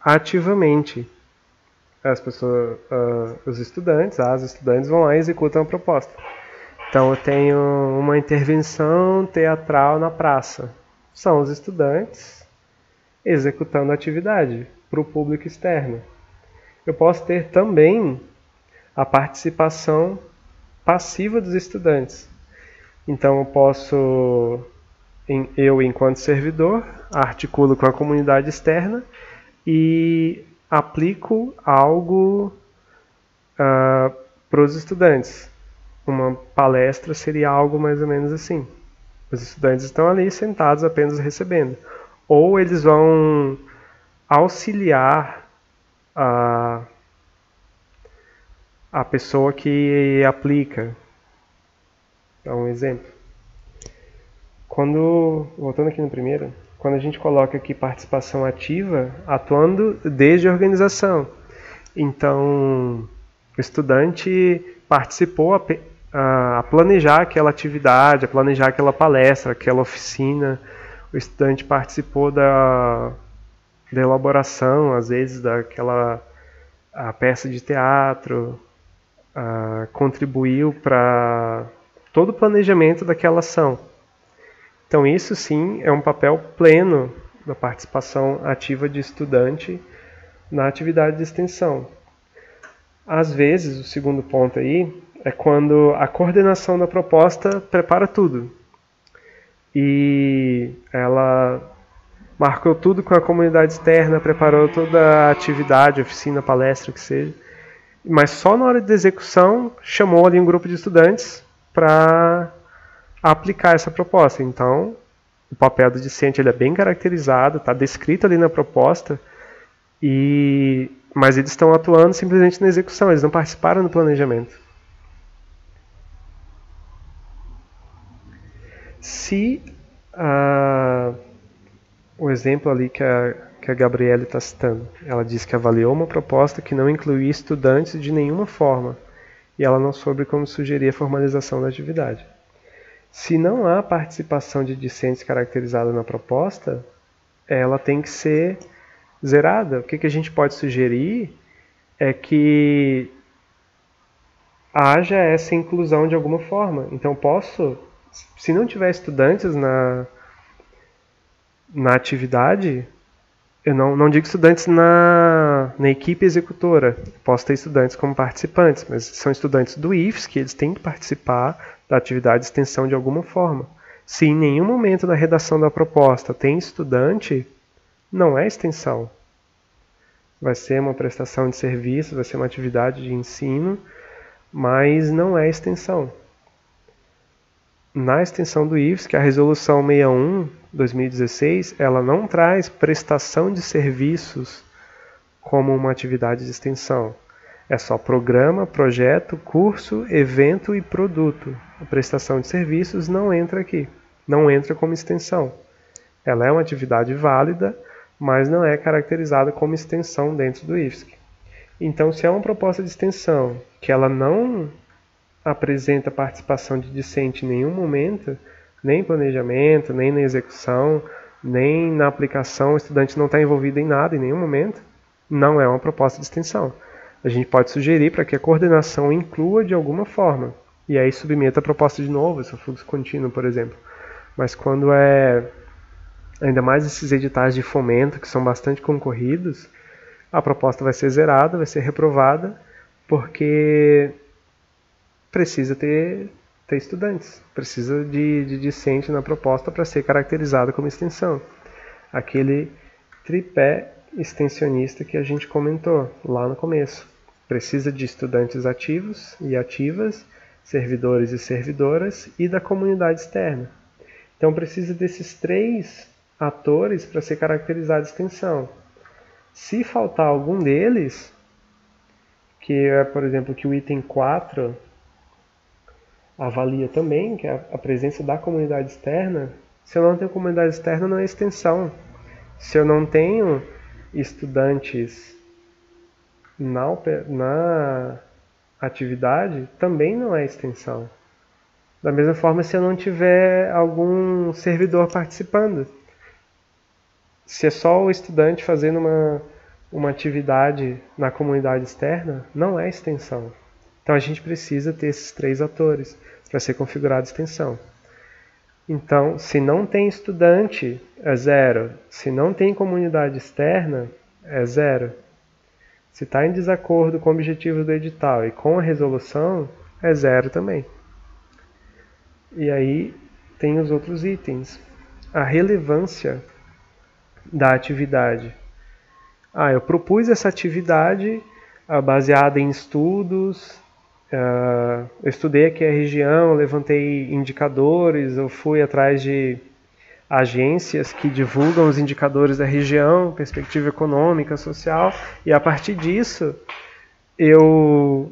ativamente. As pessoas, os estudantes, as estudantes vão lá e executam a proposta. Então eu tenho uma intervenção teatral na praça. São os estudantes executando a atividade para o público externo. Eu posso ter também a participação passiva dos estudantes. Então eu posso, eu enquanto servidor, articulo com a comunidade externa e aplico algo para os estudantes. Uma palestra seria algo mais ou menos assim. Os estudantes estão ali sentados apenas recebendo. Ou eles vão auxiliar a pessoa que aplica. Dá um exemplo. Voltando aqui no primeiro, quando a gente coloca aqui participação ativa, atuando desde a organização. Então, o estudante participou a planejar aquela atividade, a planejar aquela palestra, aquela oficina. O estudante participou da elaboração, às vezes, daquela peça de teatro, contribuiu para todo o planejamento daquela ação. Então isso sim é um papel pleno da participação ativa de estudante na atividade de extensão. Às vezes, o segundo ponto aí é quando a coordenação da proposta prepara tudo. E ela marcou tudo com a comunidade externa, preparou toda a atividade, oficina, palestra, o que seja. Mas só na hora de execução chamou ali um grupo de estudantes para aplicar essa proposta. Então, o papel do discente ele é bem caracterizado, está descrito ali na proposta, mas eles estão atuando simplesmente na execução, eles não participaram do planejamento. Se o exemplo ali que a Gabriela está citando, ela diz que avaliou uma proposta que não incluía estudantes de nenhuma forma, e ela não soube como sugerir a formalização da atividade. Se não há participação de discentes caracterizada na proposta, ela tem que ser zerada. O que a gente pode sugerir é que haja essa inclusão de alguma forma. Então se não tiver estudantes na atividade, eu não digo estudantes na equipe executora, posso ter estudantes como participantes, mas são estudantes do IFSC que eles têm que participar da atividade de extensão de alguma forma. Se em nenhum momento na redação da proposta tem estudante, não é extensão. Vai ser uma prestação de serviço, vai ser uma atividade de ensino, mas não é extensão. Na extensão do IFSC, a resolução 61/2016, ela não traz prestação de serviços como uma atividade de extensão. É só programa, projeto, curso, evento e produto. A prestação de serviços não entra aqui, não entra como extensão. Ela é uma atividade válida, mas não é caracterizada como extensão dentro do IFSC. Então, se é uma proposta de extensão que ela não apresenta participação de discente em nenhum momento, nem planejamento, nem na execução, nem na aplicação, o estudante não está envolvido em nada em nenhum momento, não é uma proposta de extensão. A gente pode sugerir para que a coordenação inclua de alguma forma, e aí submeta a proposta de novo, esse fluxo contínuo, por exemplo. Mas quando ainda mais esses editais de fomento, que são bastante concorridos, a proposta vai ser zerada, vai ser reprovada, porque precisa ter estudantes, precisa de discente na proposta para ser caracterizada como extensão. Aquele tripé extensionista que a gente comentou lá no começo. Precisa de estudantes ativos e ativas, servidores e servidoras e da comunidade externa. Então precisa desses 3 atores para ser caracterizada a extensão. Se faltar algum deles, que é, por exemplo, que o item 4 avalia também, que é a presença da comunidade externa, se eu não tenho comunidade externa, não é extensão. Se eu não tenho estudantes na atividade, também não é extensão. Da mesma forma, se eu não tiver algum servidor participando. Se é só o estudante fazendo uma atividade na comunidade externa, não é extensão. Então a gente precisa ter esses 3 atores para ser configurada a extensão. Então, se não tem estudante, é 0. Se não tem comunidade externa, é 0. Se está em desacordo com o objetivo do edital e com a resolução, é 0 também. E aí tem os outros itens. A relevância da atividade. Eu propus essa atividade baseada em estudos, eu estudei aqui a região, levantei indicadores, eu fui atrás de agências que divulgam os indicadores da região, perspectiva econômica, social, e a partir disso eu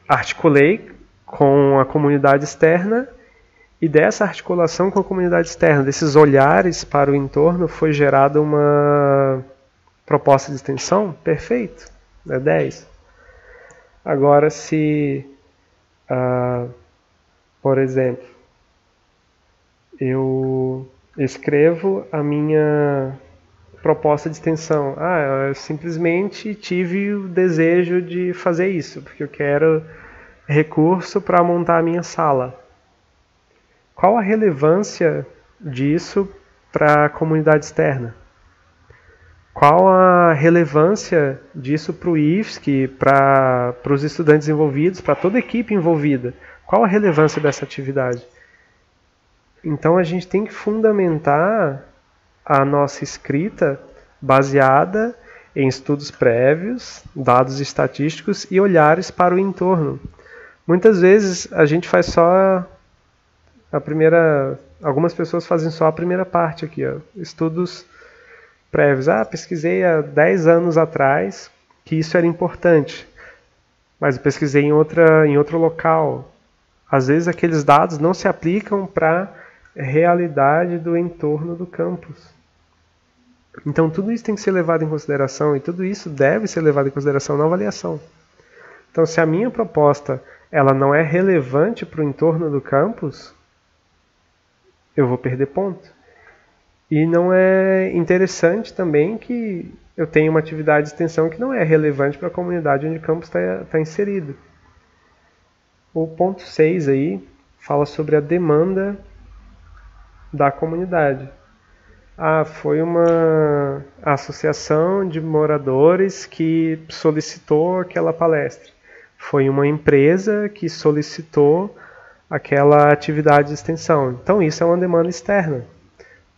articulei com a comunidade externa, e dessa articulação com a comunidade externa, desses olhares para o entorno, foi gerada uma proposta de extensão. Perfeito, é 10. Agora, se, por exemplo, eu escrevo a minha proposta de extensão. Eu simplesmente tive o desejo de fazer isso, porque eu quero recurso para montar a minha sala. Qual a relevância disso para a comunidade externa? Qual a relevância disso para o IFSC, para os estudantes envolvidos, para toda a equipe envolvida? Qual a relevância dessa atividade? Então a gente tem que fundamentar a nossa escrita baseada em estudos prévios, dados estatísticos e olhares para o entorno. Muitas vezes a gente faz só a primeira... Algumas pessoas fazem só a primeira parte aqui, estudos prévios. Pesquisei há 10 anos atrás que isso era importante, mas eu pesquisei em outro local. Às vezes aqueles dados não se aplicam para a realidade do entorno do campus. Então tudo isso tem que ser levado em consideração e tudo isso deve ser levado em consideração na avaliação. Então se a minha proposta ela não é relevante para o entorno do campus, eu vou perder ponto. E não é interessante também que eu tenha uma atividade de extensão que não é relevante para a comunidade onde o campus está inserido. O ponto 6 aí fala sobre a demanda da comunidade. Foi uma associação de moradores que solicitou aquela palestra. Foi uma empresa que solicitou aquela atividade de extensão. Então isso é uma demanda externa.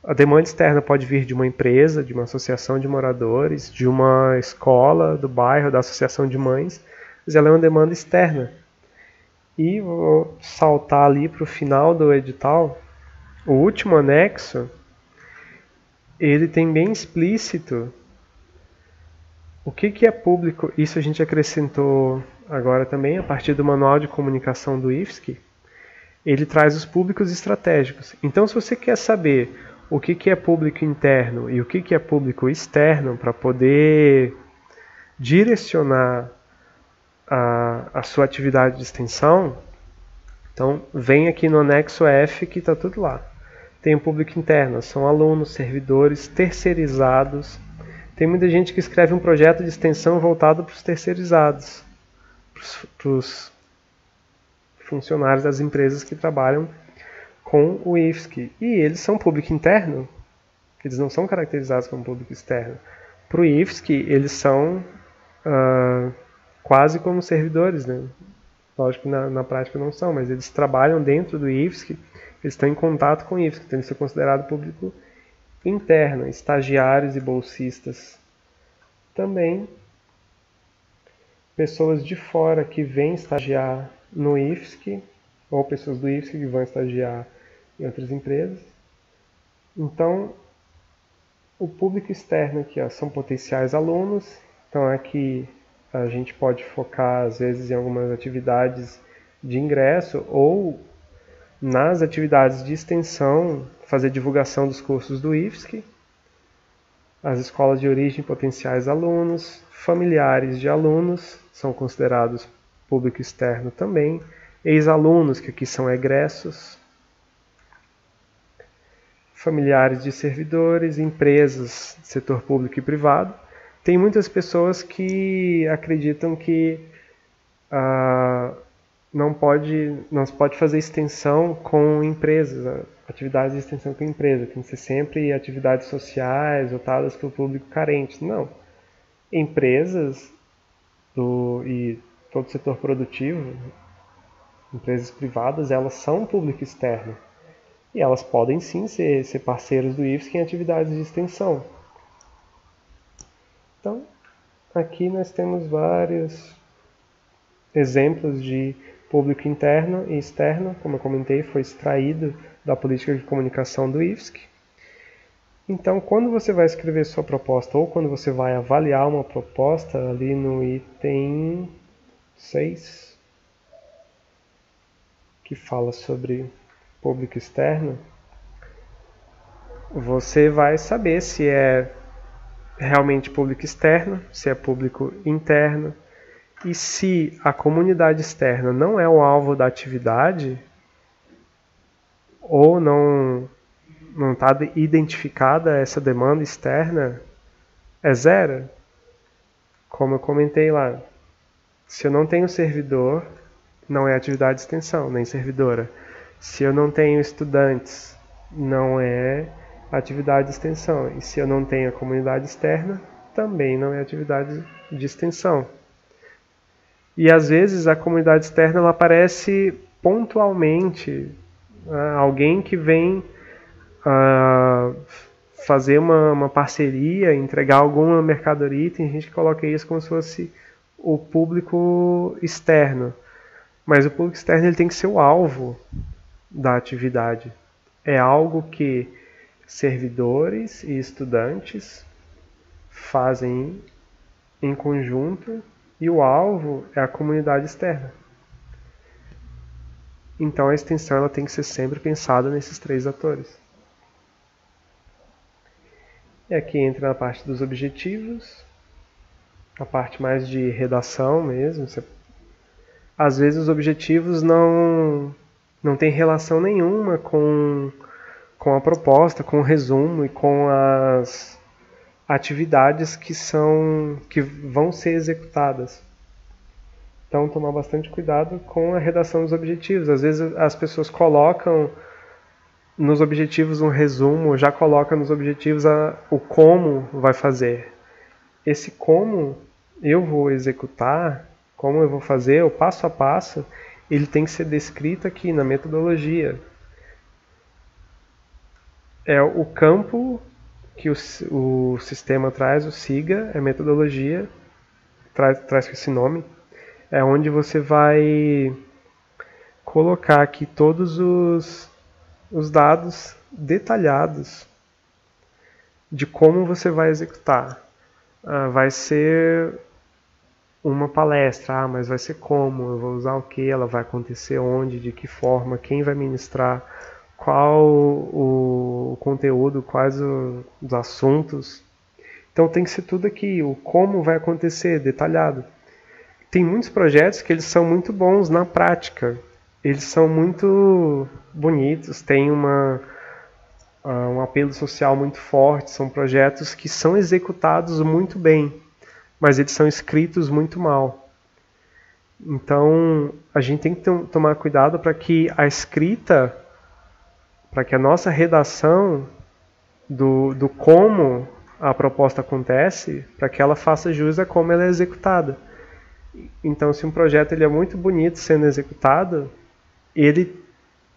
A demanda externa pode vir de uma empresa, de uma associação de moradores, de uma escola, do bairro, da associação de mães, mas ela é uma demanda externa. E vou saltar ali para o final do edital. O último anexo, ele tem bem explícito o que é público. Isso a gente acrescentou agora também, a partir do manual de comunicação do IFSC. Ele traz os públicos estratégicos. Então, se você quer saber o que é público interno e o que é público externo, para poder direcionar a sua atividade de extensão, então vem aqui no anexo F que está tudo lá. Tem o público interno, são alunos, servidores, terceirizados. Tem muita gente que escreve um projeto de extensão voltado para os terceirizados, para os funcionários das empresas que trabalham com o IFSC. E eles são público interno, eles não são caracterizados como público externo. Para o IFSC, eles são quase como servidores, né? Lógico que na prática não são, mas eles trabalham dentro do IFSC, eles estão em contato com o IFSC, então eles são considerados público interno, estagiários e bolsistas. Também pessoas de fora que vêm estagiar no IFSC, ou pessoas do IFSC que vão estagiar em outras empresas. Então, o público externo aqui são potenciais alunos, então aqui a gente pode focar às vezes em algumas atividades de ingresso ou nas atividades de extensão, fazer divulgação dos cursos do IFSC, as escolas de origem potenciais alunos, familiares de alunos são considerados público externo também, ex-alunos, que aqui são egressos, familiares de servidores, empresas, setor público e privado. Tem muitas pessoas que acreditam que não se pode fazer extensão com empresas, atividades de extensão com empresa, tem que ser sempre atividades sociais voltadas para o público carente. Não. Empresas e todo o setor produtivo, empresas privadas, elas são público externo. E elas podem sim ser parceiros do IFSC em atividades de extensão. Então, aqui nós temos vários exemplos de público interno e externo, como eu comentei, foi extraído da política de comunicação do IFSC. Então, quando você vai escrever sua proposta ou quando você vai avaliar uma proposta, ali no item 6, que fala sobre público externo, você vai saber se é realmente público externo, se é público interno, e se a comunidade externa não é o alvo da atividade, ou não está identificada essa demanda externa, é zero. Como eu comentei lá, se eu não tenho servidor, não é atividade de extensão, nem servidora. Se eu não tenho estudantes, não é atividade de extensão. E se eu não tenho a comunidade externa, também não é atividade de extensão. E às vezes a comunidade externa ela aparece pontualmente. Alguém que vem fazer uma parceria, entregar alguma mercadoria, tem gente que coloca isso como se fosse o público externo. Mas o público externo ele tem que ser o alvo da atividade. É algo que servidores e estudantes fazem em conjunto e o alvo é a comunidade externa. Então a extensão ela tem que ser sempre pensada nesses três atores. E aqui entra a parte dos objetivos, a parte mais de redação mesmo. Às vezes os objetivos não têm relação nenhuma com a proposta, com o resumo e com as atividades que vão ser executadas. Então, tomar bastante cuidado com a redação dos objetivos. Às vezes as pessoas colocam nos objetivos um resumo, já colocam nos objetivos o como vai fazer. Esse como eu vou executar, como eu vou fazer, o passo a passo, ele tem que ser descrito aqui na metodologia. É o campo que o sistema traz, o SIGA, é metodologia, traz com esse nome. É onde você vai colocar aqui todos os dados detalhados de como você vai executar. Vai ser uma palestra, mas vai ser como, eu vou usar o que, ela vai acontecer onde, de que forma, quem vai ministrar, qual o conteúdo, quais os assuntos. Então tem que ser tudo aqui, o como vai acontecer, detalhado. Tem muitos projetos que eles são muito bons na prática, eles são muito bonitos, têm um apelo social muito forte, são projetos que são executados muito bem, mas eles são escritos muito mal. Então, a gente tem que tomar cuidado para que a escrita, para que a nossa redação do como a proposta acontece, para que ela faça jus a como ela é executada. Então, se um projeto ele é muito bonito sendo executado, ele,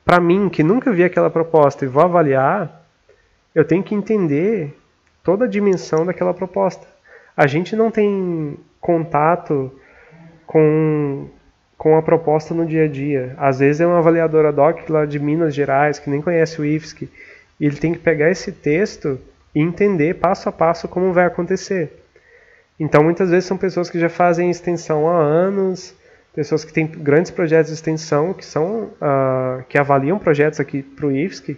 para mim, que nunca vi aquela proposta e vou avaliar, eu tenho que entender toda a dimensão daquela proposta. A gente não tem contato com, com a proposta no dia a dia. Às vezes é um avaliador ad hoc lá de Minas Gerais, que nem conhece o IFSC, e ele tem que pegar esse texto e entender passo a passo como vai acontecer. Então, muitas vezes são pessoas que já fazem extensão há anos, pessoas que têm grandes projetos de extensão, que avaliam projetos aqui para o IFSC,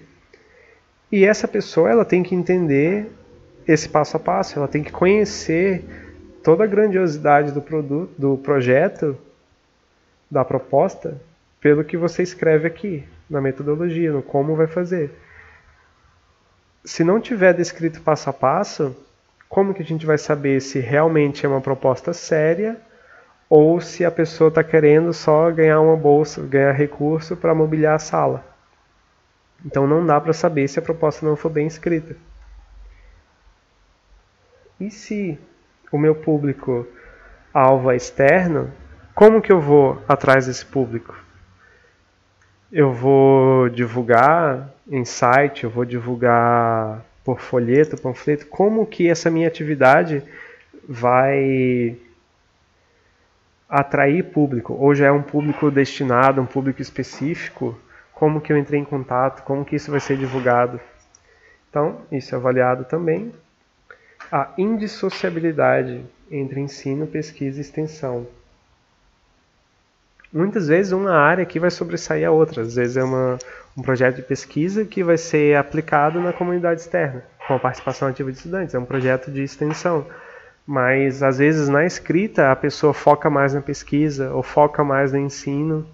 e essa pessoa ela tem que entender esse passo a passo, ela tem que conhecer toda a grandiosidade do produto, do projeto, da proposta, pelo que você escreve aqui, na metodologia, no como vai fazer. Se não tiver descrito passo a passo, como que a gente vai saber se realmente é uma proposta séria ou se a pessoa está querendo só ganhar uma bolsa, ganhar recurso para mobiliar a sala? Então não dá para saber se a proposta não for bem escrita. E se o meu público-alvo é externo, como que eu vou atrás desse público? Eu vou divulgar em site, eu vou divulgar por folheto, panfleto, como que essa minha atividade vai atrair público? Ou já é um público destinado, um público específico? Como que eu entrei em contato? Como que isso vai ser divulgado? Então, isso é avaliado também. A indissociabilidade entre ensino, pesquisa e extensão. Muitas vezes uma área aqui vai sobressair a outra. Às vezes é um projeto de pesquisa que vai ser aplicado na comunidade externa, com a participação ativa de estudantes. É um projeto de extensão. Mas, às vezes, na escrita, a pessoa foca mais na pesquisa ou foca mais no ensino.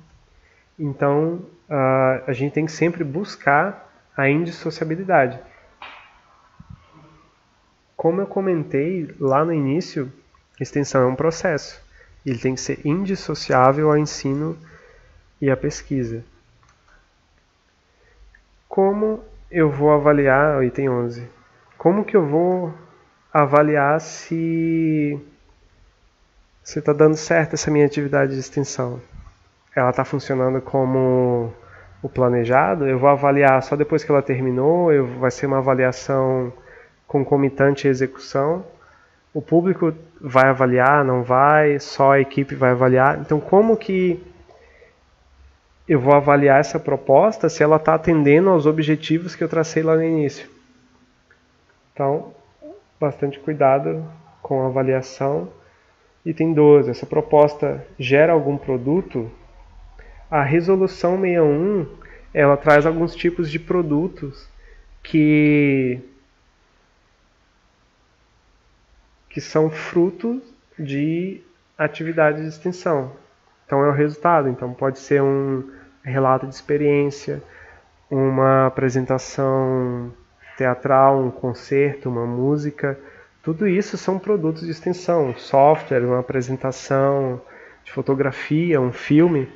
Então, a gente tem que sempre buscar a indissociabilidade. Como eu comentei lá no início, extensão é um processo. Ele tem que ser indissociável ao ensino e à pesquisa. Como eu vou avaliar, o item 11, como que eu vou avaliar se está dando certo essa minha atividade de extensão? Ela está funcionando como o planejado? Eu vou avaliar só depois que ela terminou? Vai ser uma avaliação concomitante à execução? O público vai avaliar, não vai? Só a equipe vai avaliar? Então, como que eu vou avaliar essa proposta se ela está atendendo aos objetivos que eu tracei lá no início? Então, bastante cuidado com a avaliação. Item 12. Essa proposta gera algum produto? A resolução 61, ela traz alguns tipos de produtos que são frutos de atividade de extensão. Então é o resultado. Então pode ser um relato de experiência, uma apresentação teatral, um concerto, uma música. Tudo isso são produtos de extensão. Um software, uma apresentação de fotografia, um filme.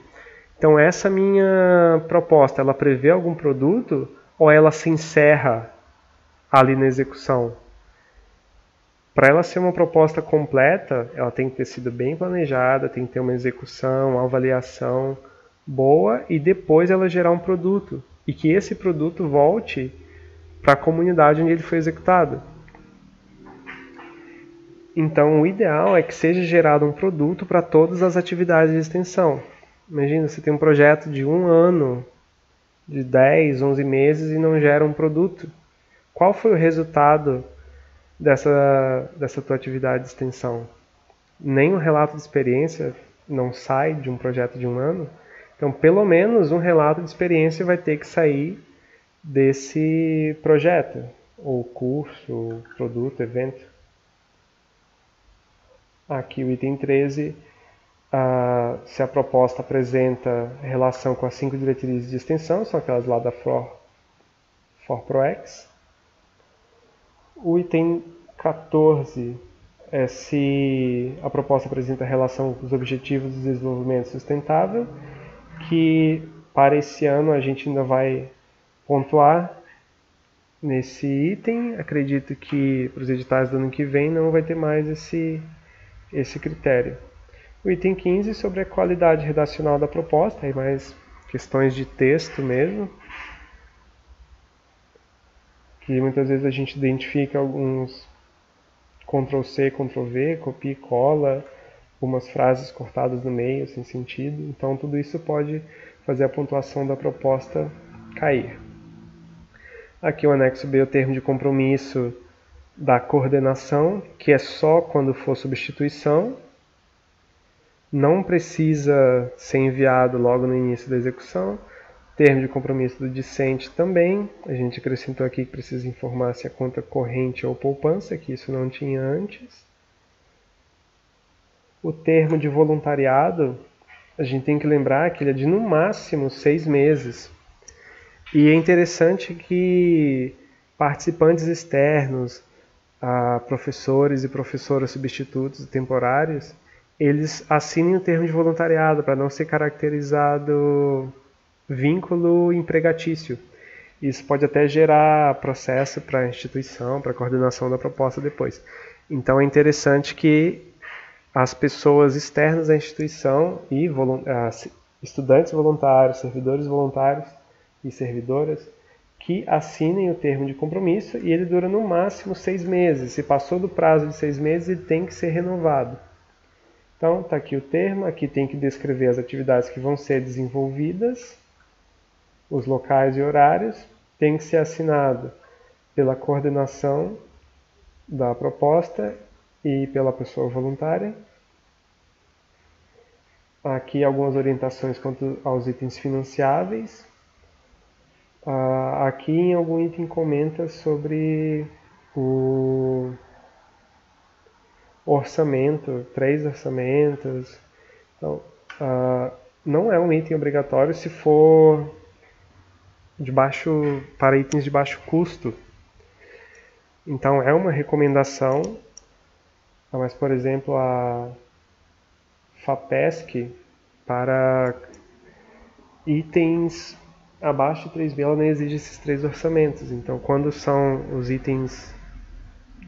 Então essa minha proposta, ela prevê algum produto ou ela se encerra ali na execução? Para ela ser uma proposta completa, ela tem que ter sido bem planejada, tem que ter uma execução, uma avaliação boa e depois ela gerar um produto. E que esse produto volte para a comunidade onde ele foi executado. Então o ideal é que seja gerado um produto para todas as atividades de extensão. Imagina, você tem um projeto de 1 ano, de 10, 11 meses e não gera um produto. Qual foi o resultado dessa tua atividade de extensão? Nem um relato de experiência não sai de um projeto de 1 ano. Então, pelo menos um relato de experiência vai ter que sair desse projeto, ou curso, ou produto, evento. Aqui o item 13, se a proposta apresenta relação com as 5 diretrizes de extensão, são aquelas lá da ForProEx. O item 14 é se a proposta apresenta relação com os objetivos de desenvolvimento sustentável, que para esse ano a gente ainda vai pontuar nesse item. Acredito que para os editais do ano que vem não vai ter mais esse critério. O item 15 sobre a qualidade redacional da proposta, aí mais questões de texto mesmo, que muitas vezes a gente identifica alguns Ctrl+C, Ctrl+V, copia e cola, umas frases cortadas no meio, sem sentido. Então tudo isso pode fazer a pontuação da proposta cair. Aqui o anexo B, o termo de compromisso da coordenação, que é só quando for substituição. Não precisa ser enviado logo no início da execução. Termo de compromisso do discente também. A gente acrescentou aqui que precisa informar se é conta corrente ou poupança, que isso não tinha antes. O termo de voluntariado, a gente tem que lembrar que ele é de no máximo 6 meses. E é interessante que participantes externos, professores e professoras substitutos temporários, eles assinem o termo de voluntariado para não ser caracterizado vínculo empregatício. Isso pode até gerar processo para a instituição, para a coordenação da proposta depois. Então é interessante que as pessoas externas à instituição e estudantes voluntários, servidores voluntários e servidoras que assinem o termo de compromisso e ele dura no máximo 6 meses. Se passou do prazo de 6 meses, ele tem que ser renovado. Então está aqui o termo, aqui tem que descrever as atividades que vão ser desenvolvidas, os locais e horários, tem que ser assinado pela coordenação da proposta e pela pessoa voluntária. Aqui algumas orientações quanto aos itens financiáveis. Aqui em algum item comenta sobre o orçamento, 3 orçamentos. Então, não é um item obrigatório se for para itens de baixo custo. Então é uma recomendação, mas por exemplo a FAPESC para itens abaixo de 3.000 ela não exige esses 3 orçamentos. Então quando são os itens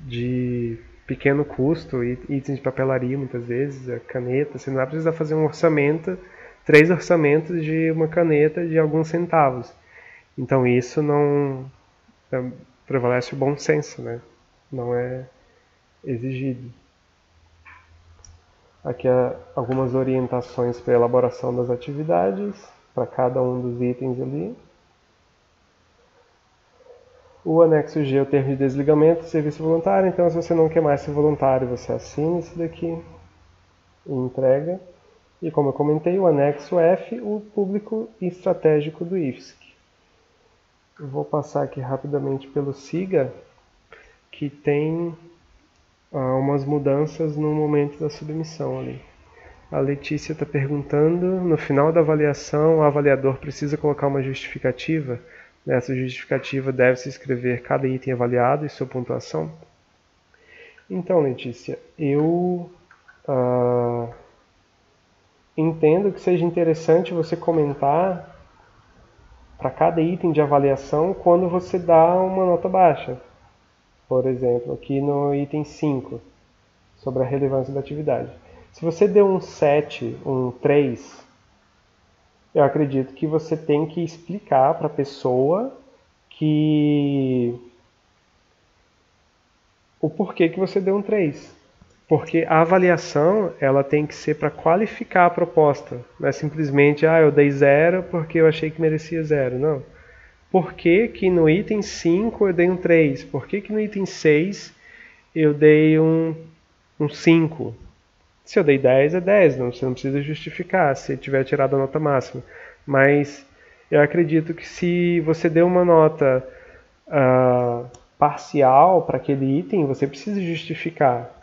de pequeno custo, itens de papelaria muitas vezes, a caneta, você não vai precisar fazer um orçamento, 3 orçamentos de uma caneta de alguns centavos. Então isso não prevalece o bom senso, né? Não é exigido. Aqui algumas orientações para a elaboração das atividades, para cada um dos itens ali. O anexo G é o termo de desligamento do serviço voluntário, então se você não quer mais ser voluntário, você assina isso daqui e entrega. E como eu comentei, o anexo F, o público estratégico do IFSC. Eu vou passar aqui rapidamente pelo SIGA, que tem umas mudanças no momento da submissão ali. A Letícia está perguntando, no final da avaliação, o avaliador precisa colocar uma justificativa. Nessa justificativa deve-se escrever cada item avaliado e sua pontuação. Então, Letícia, eu entendo que seja interessante você comentar para cada item de avaliação quando você dá uma nota baixa. Por exemplo, aqui no item 5, sobre a relevância da atividade. Se você deu um 7, um 3, eu acredito que você tem que explicar para a pessoa o porquê que você deu um 3. Porque a avaliação ela tem que ser para qualificar a proposta. Não é simplesmente, eu dei 0 porque eu achei que merecia 0. Não. Por que que no item 5 eu dei um 3? Por que que no item 6 eu dei um 5? Se eu dei 10, é 10. Você não precisa justificar se tiver tirado a nota máxima. Mas eu acredito que se você deu uma nota parcial para aquele item, você precisa justificar.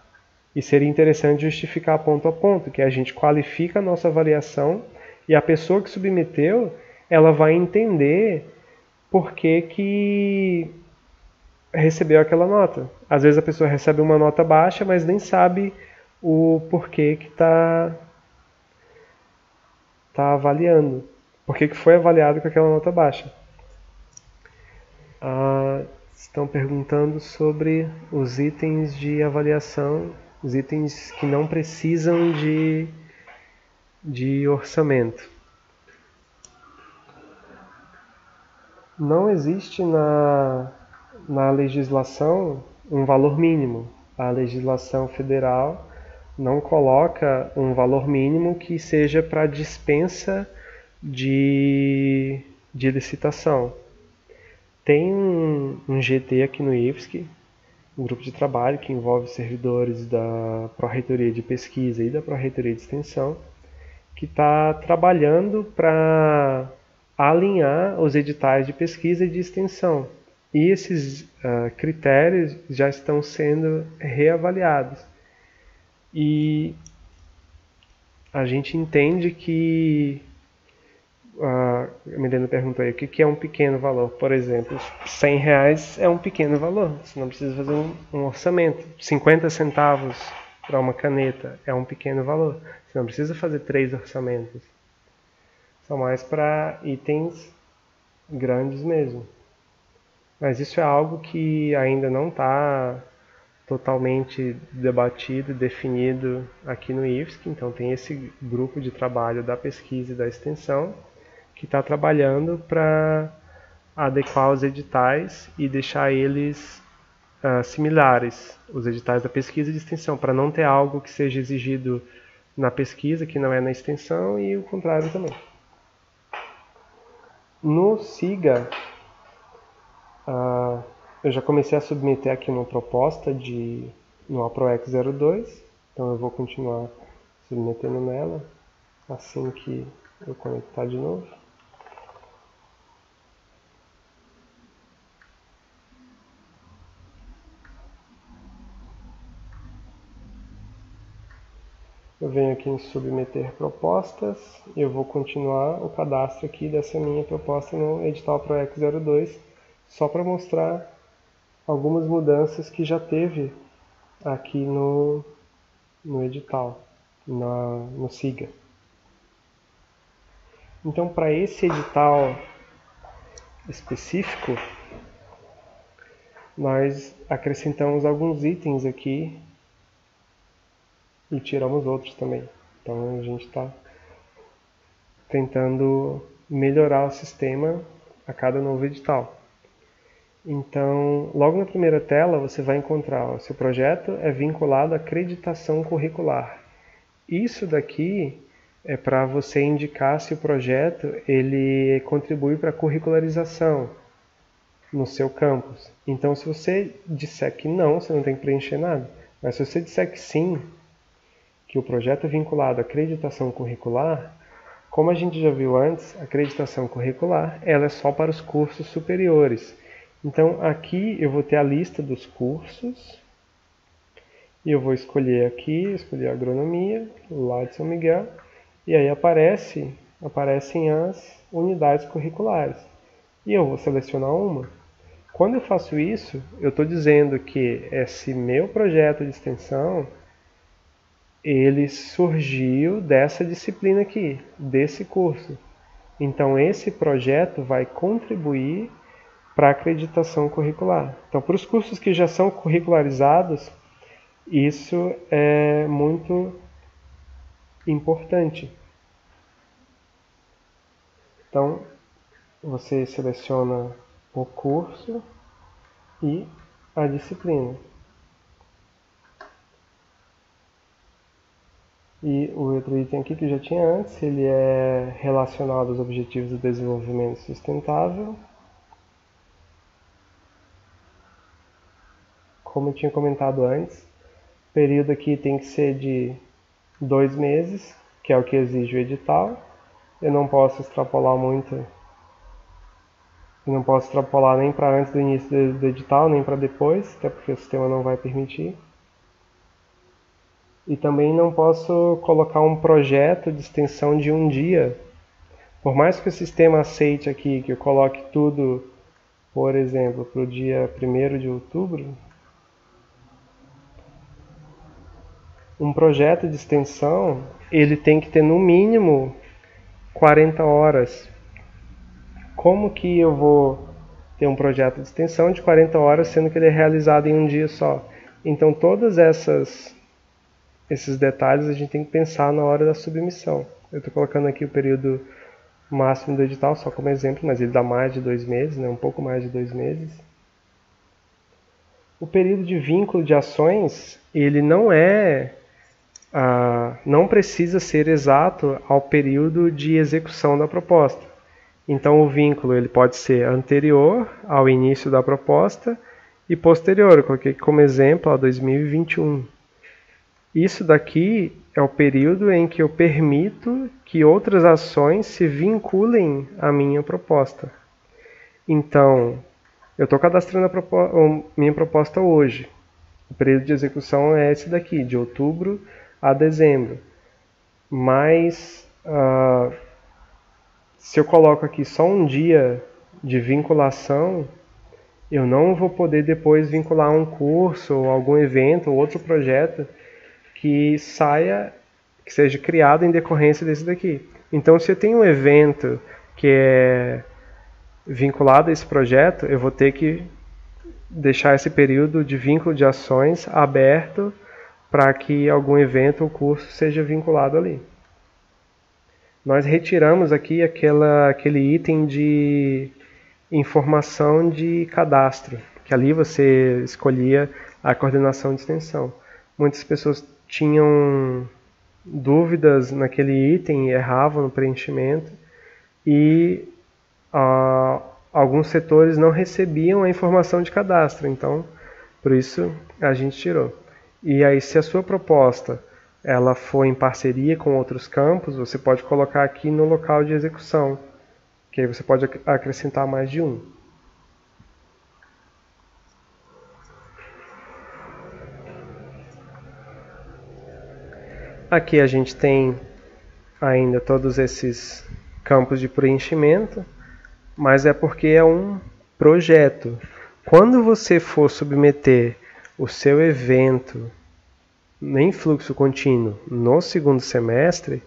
E seria interessante justificar ponto a ponto, que a gente qualifica a nossa avaliação e a pessoa que submeteu, ela vai entender por que recebeu aquela nota. Às vezes a pessoa recebe uma nota baixa, mas nem sabe o porquê que está avaliando. Por que foi avaliado com aquela nota baixa. Estão perguntando sobre os itens de avaliação, os itens que não precisam de de orçamento. Não existe na legislação um valor mínimo. A legislação federal não coloca um valor mínimo que seja para dispensa de licitação. Tem um GT aqui no IFSC, um grupo de trabalho que envolve servidores da Pró-Reitoria de Pesquisa e da Pró-Reitoria de Extensão, que está trabalhando para alinhar os editais de pesquisa e de extensão. E esses critérios já estão sendo reavaliados. E a gente entende que a Milena perguntou aí o que é um pequeno valor. Por exemplo, R$100 é um pequeno valor. Você não precisa fazer um orçamento. 50 centavos para uma caneta é um pequeno valor. Você não precisa fazer 3 orçamentos. São mais para itens grandes mesmo. Mas isso é algo que ainda não está totalmente debatido, definido aqui no IFSC. Então tem esse grupo de trabalho da pesquisa e da extensão que está trabalhando para adequar os editais e deixar eles similares, os editais da pesquisa e de extensão, para não ter algo que seja exigido na pesquisa que não é na extensão e o contrário também. No SIGA, eu já comecei a submeter aqui uma proposta no APROEX 02, então eu vou continuar submetendo nela assim que eu conectar de novo. Eu venho aqui em submeter propostas e eu vou continuar o cadastro aqui dessa minha proposta no edital APROEX 02, só para mostrar algumas mudanças que já teve aqui no edital, no SIGA. Então, para esse edital específico, nós acrescentamos alguns itens aqui e tiramos outros também. Então, a gente está tentando melhorar o sistema a cada novo edital. Então, logo na primeira tela, você vai encontrar o seu projeto é vinculado à acreditação curricular. Isso daqui é para você indicar se o projeto ele contribui para a curricularização no seu campus. Então, se você disser que não, você não tem que preencher nada. Mas se você disser que sim, que o projeto é vinculado à acreditação curricular, como a gente já viu antes, a acreditação curricular ela é só para os cursos superiores. Então, aqui eu vou ter a lista dos cursos e eu vou escolher aqui, escolher agronomia, lá de São Miguel, e aí aparecem as unidades curriculares. E eu vou selecionar uma. Quando eu faço isso, eu estou dizendo que esse meu projeto de extensão, ele surgiu dessa disciplina aqui, desse curso. Então, esse projeto vai contribuir para a acreditação curricular. Então, para os cursos que já são curricularizados, isso é muito importante. Então, você seleciona o curso e a disciplina. E o outro item aqui que eu já tinha antes, ele é relacionado aos Objetivos do Desenvolvimento Sustentável. Como eu tinha comentado antes, o período aqui tem que ser de 2 meses, que é o que exige o edital. Eu não posso extrapolar muito, eu não posso extrapolar nem para antes do início do edital, nem para depois, até porque o sistema não vai permitir. E também não posso colocar um projeto de extensão de um dia. Por mais que o sistema aceite aqui que eu coloque tudo, por exemplo, para o dia 1º de outubro, um projeto de extensão ele tem que ter no mínimo 40 horas. Como que eu vou ter um projeto de extensão de 40 horas, sendo que ele é realizado em um dia só? Então, todos esses detalhes a gente tem que pensar na hora da submissão. Eu estou colocando aqui o período máximo do edital só como exemplo, mas ele dá mais de 2 meses, né? Um pouco mais de 2 meses. O período de vínculo de ações, ele não precisa ser exato ao período de execução da proposta. Então o vínculo ele pode ser anterior ao início da proposta e posterior. Eu coloquei como exemplo a 2021. Isso daqui é o período em que eu permito que outras ações se vinculem à minha proposta. Então, eu estou cadastrando a minha proposta hoje. O período de execução é esse daqui, de outubro a dezembro. Mas, se eu coloco aqui só um dia de vinculação, eu não vou poder depois vincular um curso, ou algum evento, ou outro projeto que seja criado em decorrência desse daqui. Então, se eu tenho um evento que é vinculado a esse projeto, eu vou ter que deixar esse período de vínculo de ações aberto para que algum evento ou curso seja vinculado ali. Nós retiramos aqui aquele item de informação de cadastro, que ali você escolhia a coordenação de extensão. Muitas pessoas tinham dúvidas naquele item e erravam no preenchimento, e alguns setores não recebiam a informação de cadastro, então por isso a gente tirou. E aí, se a sua proposta ela for em parceria com outros campos, você pode colocar aqui no local de execução, que aí você pode acrescentar mais de um. Aqui a gente tem ainda todos esses campos de preenchimento, mas é porque é um projeto. Quando você for submeter o seu evento em fluxo contínuo no segundo semestre,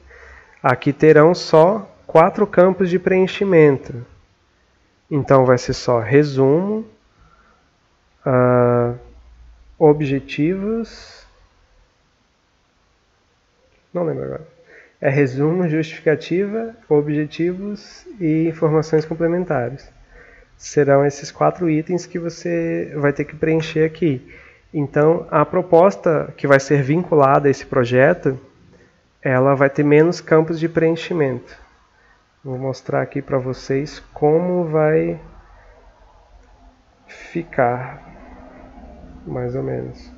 aqui terão só 4 campos de preenchimento. Então vai ser só resumo, objetivos, não lembro agora. É resumo, justificativa, objetivos e informações complementares. Serão esses 4 itens que você vai ter que preencher aqui. Então, a proposta que vai ser vinculada a esse projeto, ela vai ter menos campos de preenchimento. Vou mostrar aqui para vocês como vai ficar, mais ou menos.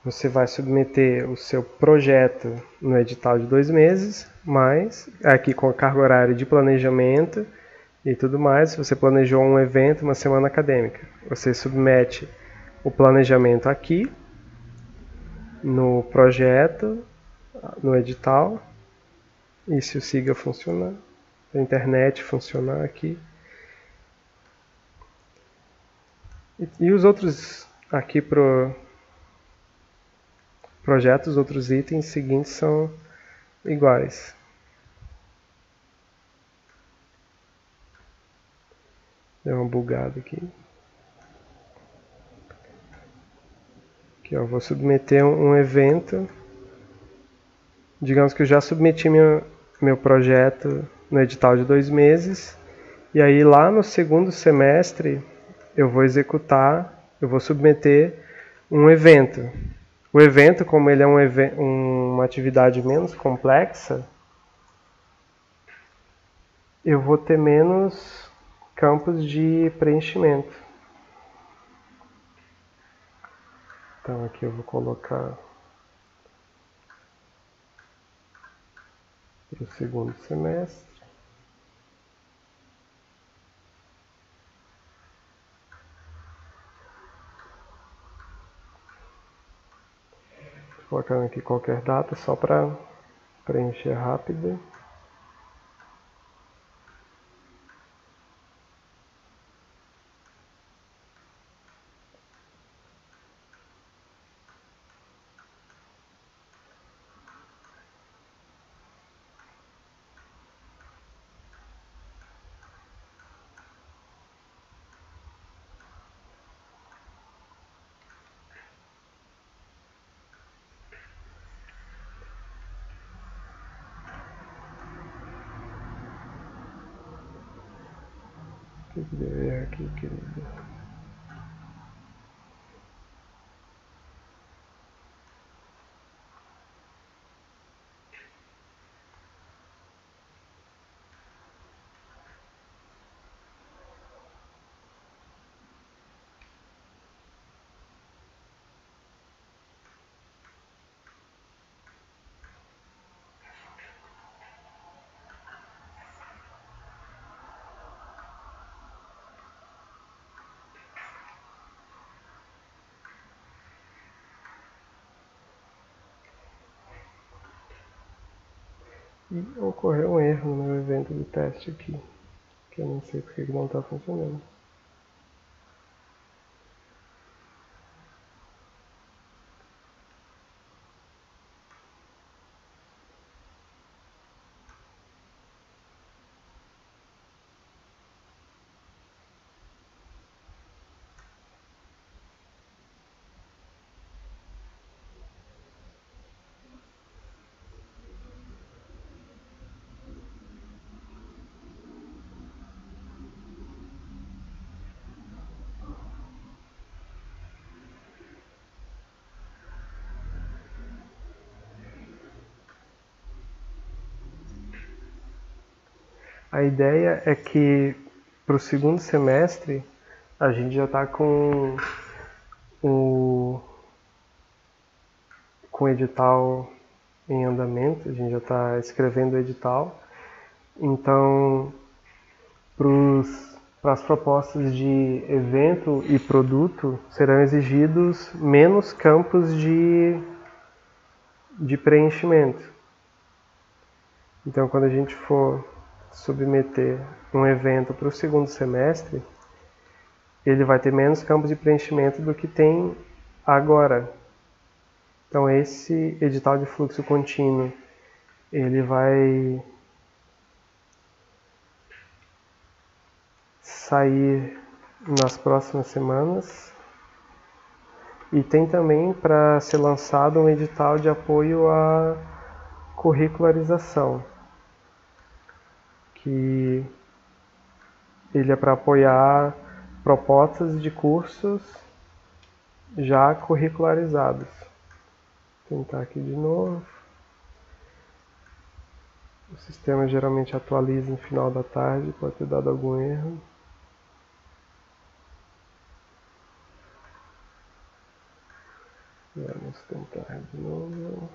Você vai submeter o seu projeto no edital de 2 meses, mas aqui com a carga horária de planejamento e tudo mais. Se você planejou um evento, uma semana acadêmica, você submete o planejamento aqui no projeto, no edital, e se o SIGA funcionar, a internet funcionar aqui. E os outros aqui pro projetos, os outros itens seguintes são iguais. Deu uma bugada aqui. Aqui, ó, vou submeter um evento. Digamos que eu já submeti meu projeto no edital de 2 meses. E aí lá no segundo semestre eu vou vou submeter um evento. O evento, como ele é uma atividade menos complexa, eu vou ter menos campos de preenchimento. Então aqui eu vou colocar para o segundo semestre. Vou colocando aqui qualquer data só para preencher rápido. O que deu erro aqui, querido? E ocorreu um erro no meu evento de teste aqui, que eu não sei porque que não está funcionando. A ideia é que para o segundo semestre a gente já está com o edital em andamento, a gente já está escrevendo o edital. Então, para as propostas de evento e produto, serão exigidos menos campos de preenchimento. Então, quando a gente for submeter um evento para o segundo semestre, ele vai ter menos campos de preenchimento do que tem agora. Então, esse edital de fluxo contínuo, ele vai sair nas próximas semanas. E tem também para ser lançado um edital de apoio à curricularização, que ele é para apoiar propostas de cursos já curricularizados. Vou tentar aqui de novo. O sistema geralmente atualiza no final da tarde, pode ter dado algum erro. Vamos tentar de novo.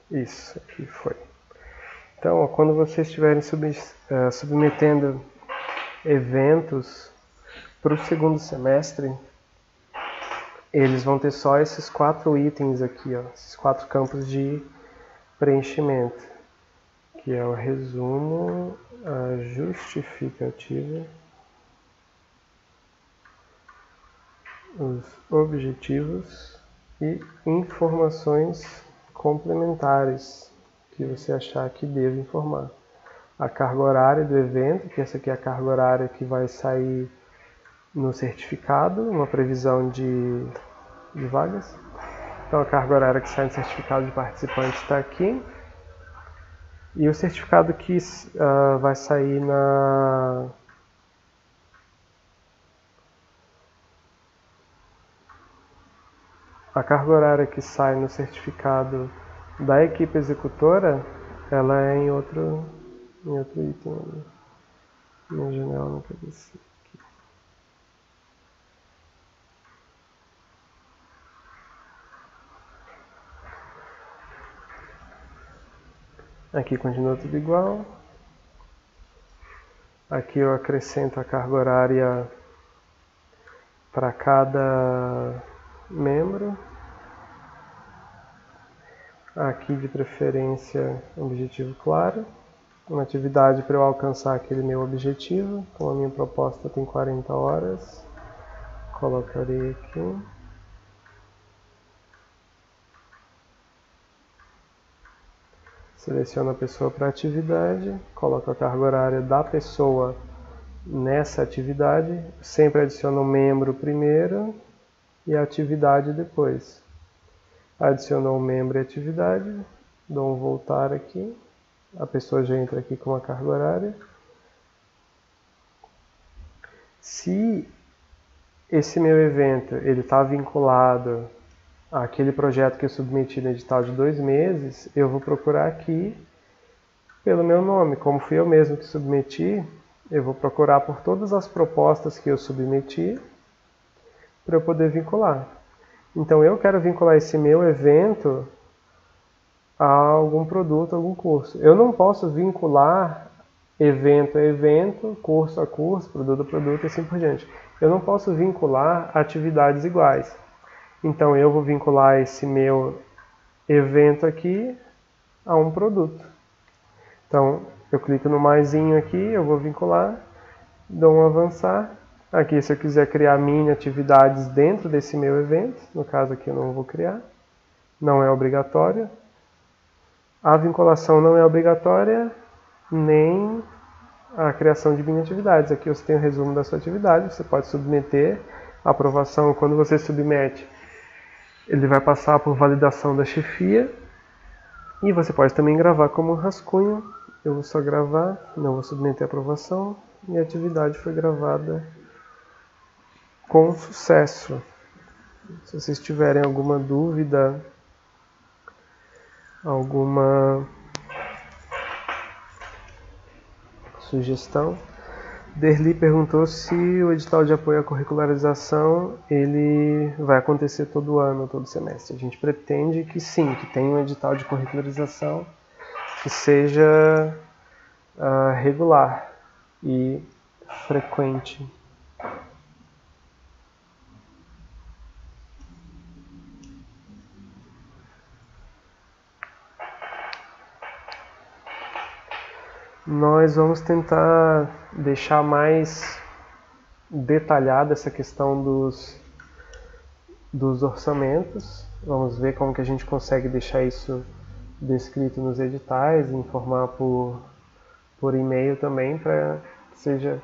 Isso, aqui foi. Então, ó, quando vocês estiverem submetendo eventos para o segundo semestre, eles vão ter só esses 4 itens aqui, ó, esses 4 campos de preenchimento, que é o resumo, a justificativa, os objetivos e informações complementares que você achar que deve informar. A carga horária do evento, que essa aqui é a carga horária que vai sair no certificado, uma previsão de vagas. Então a carga horária que sai no certificado de participante está aqui. E o certificado que vai sair na a carga horária que sai no certificado da equipe executora, ela é em outro item. Minha janela não quer descer. Aqui continua tudo igual. Aqui eu acrescento a carga horária para cada membro. Aqui de preferência objetivo claro. Uma atividade para eu alcançar aquele meu objetivo. Então a minha proposta tem 40 horas. colocarei aqui. Seleciono a pessoa para atividade, coloco a carga horária da pessoa nessa atividade, sempre adiciono o membro primeiro e a atividade depois. Adicionou o membro e a atividade, dou um voltar aqui, a pessoa já entra aqui com a carga horária. Se esse meu evento ele está vinculado àquele projeto que eu submeti no edital de 2 meses, eu vou procurar aqui pelo meu nome. Como fui eu mesmo que submeti, eu vou procurar por todas as propostas que eu submeti para eu poder vincular. Então eu quero vincular esse meu evento a algum produto, algum curso. Eu não posso vincular evento a evento, curso a curso, produto a produto e assim por diante. Eu não posso vincular atividades iguais. Então eu vou vincular esse meu evento aqui a um produto. Então eu clico no maisinho aqui, eu vou vincular, dou um avançar. Aqui se eu quiser criar mini atividades dentro desse meu evento, no caso aqui eu não vou criar, não é obrigatório. A vinculação não é obrigatória, nem a criação de mini atividades. Aqui você tem o resumo da sua atividade, você pode submeter a aprovação. Quando você submete, ele vai passar por validação da chefia e você pode também gravar como rascunho. Eu vou só gravar, não vou submeter a aprovação e a atividade foi gravada com sucesso. Se vocês tiverem alguma dúvida, alguma sugestão. Derli perguntou se o edital de apoio à curricularização ele vai acontecer todo ano, todo semestre. A gente pretende que sim, que tenha um edital de curricularização que seja regular e frequente. Nós vamos tentar deixar mais detalhada essa questão dos orçamentos. Vamos ver como que a gente consegue deixar isso descrito nos editais, informar por e-mail também, para que seja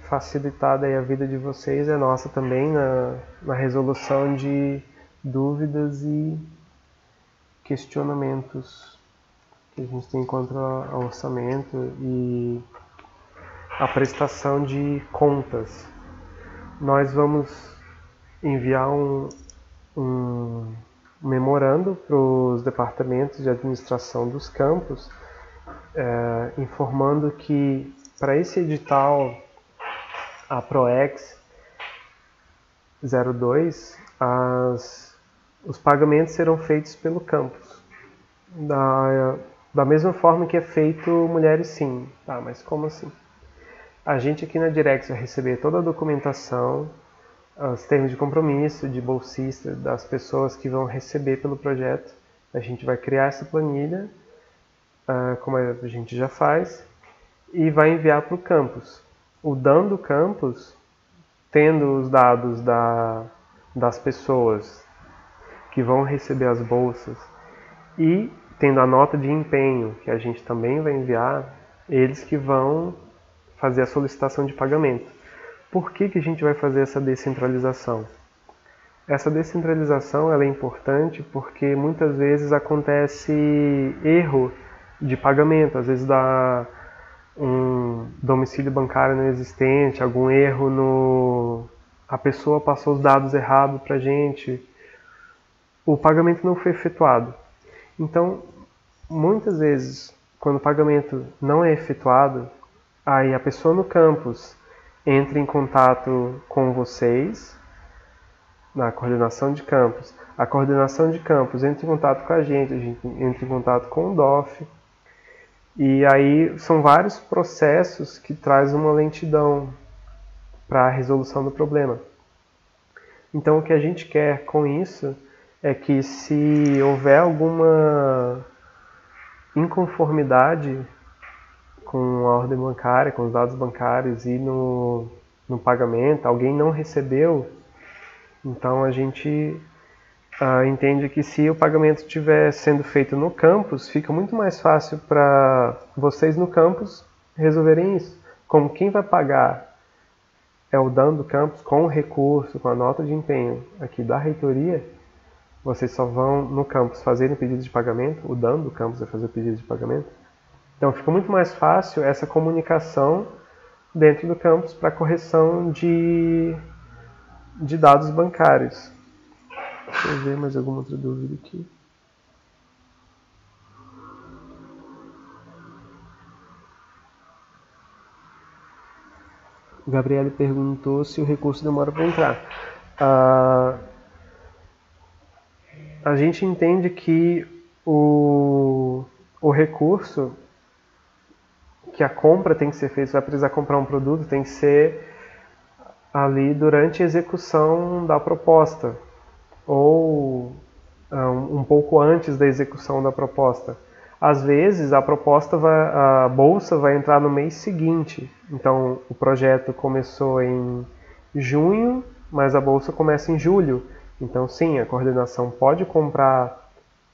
facilitada aí a vida de vocês e a nossa também na resolução de dúvidas e questionamentos que a gente tem contra o orçamento e a prestação de contas. Nós vamos enviar um memorando para os departamentos de administração dos campos, informando que para esse edital, a PROEX 02, os pagamentos serão feitos pelo campus. Da mesma forma que é feito Mulheres Sim. Tá, mas como assim? A gente aqui na Direx vai receber toda a documentação, os termos de compromisso de bolsista, das pessoas que vão receber pelo projeto. A gente vai criar essa planilha, como a gente já faz, e vai enviar para o campus. O DAN do campus, tendo os dados das pessoas que vão receber as bolsas e tendo a nota de empenho, que a gente também vai enviar, eles que vão fazer a solicitação de pagamento. Por que a gente vai fazer essa descentralização? Essa descentralização ela é importante porque muitas vezes acontece erro de pagamento, às vezes dá um domicílio bancário não existente, algum erro a pessoa passou os dados errados para a gente, o pagamento não foi efetuado. Então, muitas vezes, quando o pagamento não é efetuado, aí a pessoa no campus entra em contato com vocês, na coordenação de campus. A coordenação de campus entra em contato com a gente entra em contato com o DOF. E aí são vários processos que trazem uma lentidão para a resolução do problema. Então o que a gente quer com isso é que se houver alguma inconformidade com a ordem bancária, com os dados bancários e no no pagamento, alguém não recebeu, então a gente entende que se o pagamento estiver sendo feito no campus, fica muito mais fácil para vocês no campus resolverem isso. Como quem vai pagar é o dono do campus com o recurso, com a nota de empenho aqui da reitoria, vocês só vão no campus fazer o pedido de pagamento, o dono do campus vai fazer o pedido de pagamento. Então fica muito mais fácil essa comunicação dentro do campus para correção de dados bancários. Deixa eu ver mais alguma outra dúvida aqui. O Gabriele perguntou se o recurso demora para entrar. A gente entende que o recurso, que a compra tem que ser feita, você vai precisar comprar um produto, tem que ser ali durante a execução da proposta, ou um pouco antes da execução da proposta. Às vezes a bolsa vai entrar no mês seguinte, então o projeto começou em junho, mas a bolsa começa em julho. Então sim, a coordenação pode comprar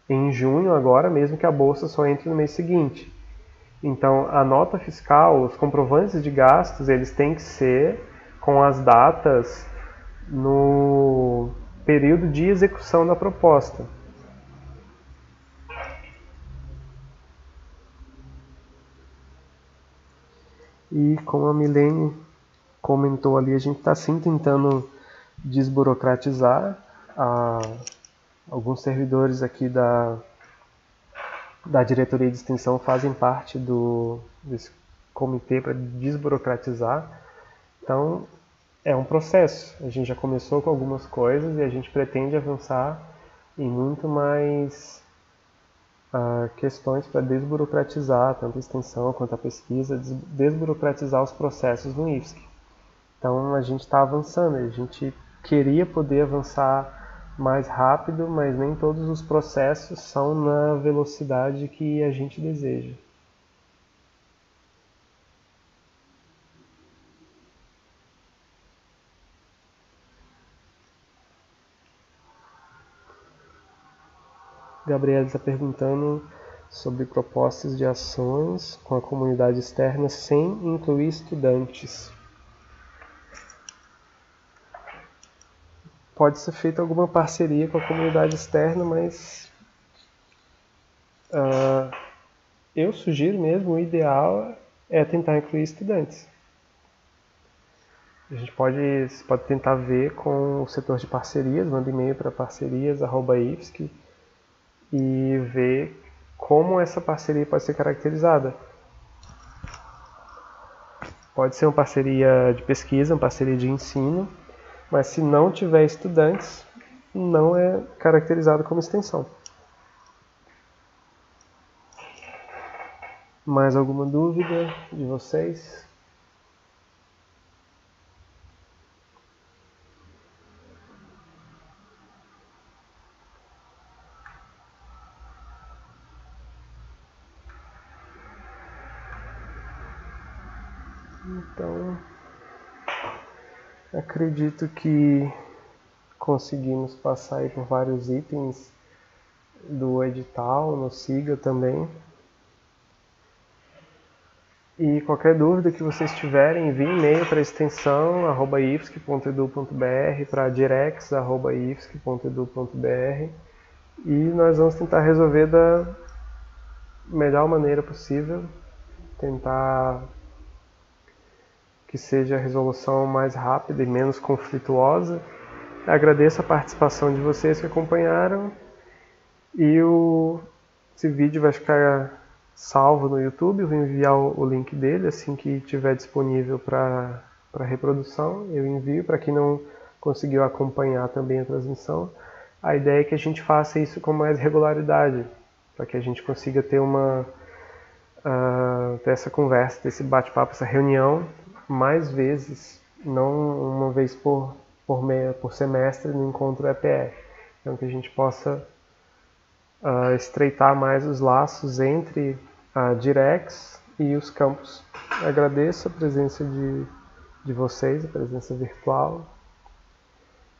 em junho agora, mesmo que a bolsa só entre no mês seguinte. Então a nota fiscal, os comprovantes de gastos, eles têm que ser com as datas no período de execução da proposta. E como a Milene comentou ali, a gente está sim tentando desburocratizar. Alguns servidores aqui da diretoria de extensão fazem parte desse comitê para desburocratizar. Então, é um processo. A gente já começou com algumas coisas e a gente pretende avançar em muito mais questões para desburocratizar tanto a extensão quanto a pesquisa, desburocratizar os processos no IFSC. Então a gente está avançando, a gente queria poder avançar mais rápido, mas nem todos os processos são na velocidade que a gente deseja. Gabriel está perguntando sobre propostas de ações com a comunidade externa sem incluir estudantes. Pode ser feita alguma parceria com a comunidade externa, mas eu sugiro mesmo, o ideal é tentar incluir estudantes. Você pode tentar ver com o setor de parcerias, manda e-mail para parcerias@ifsc e ver como essa parceria pode ser caracterizada. Pode ser uma parceria de pesquisa, uma parceria de ensino, mas se não tiver estudantes, não é caracterizado como extensão. Mais alguma dúvida de vocês? Então, acredito que conseguimos passar aí por vários itens do edital, no SIGA também. E qualquer dúvida que vocês tiverem, envie e-mail para a extensão @ifsc.edu.br, para directs@ifsc.edu.br e nós vamos tentar resolver da melhor maneira possível, tentar que seja a resolução mais rápida e menos conflituosa. Agradeço a participação de vocês que acompanharam e esse vídeo vai ficar salvo no YouTube. Eu vou enviar o link dele assim que estiver disponível para reprodução. Eu envio para quem não conseguiu acompanhar também a transmissão. A ideia é que a gente faça isso com mais regularidade, para que a gente consiga ter ter essa conversa, ter esse bate-papo, essa reunião mais vezes, não uma vez por semestre no encontro EPE. Então que a gente possa estreitar mais os laços entre a Direx e os campos. Agradeço a presença de de vocês, a presença virtual.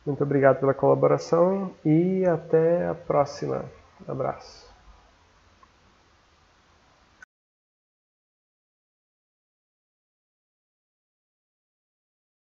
Muito obrigado pela colaboração e até a próxima. Abraço.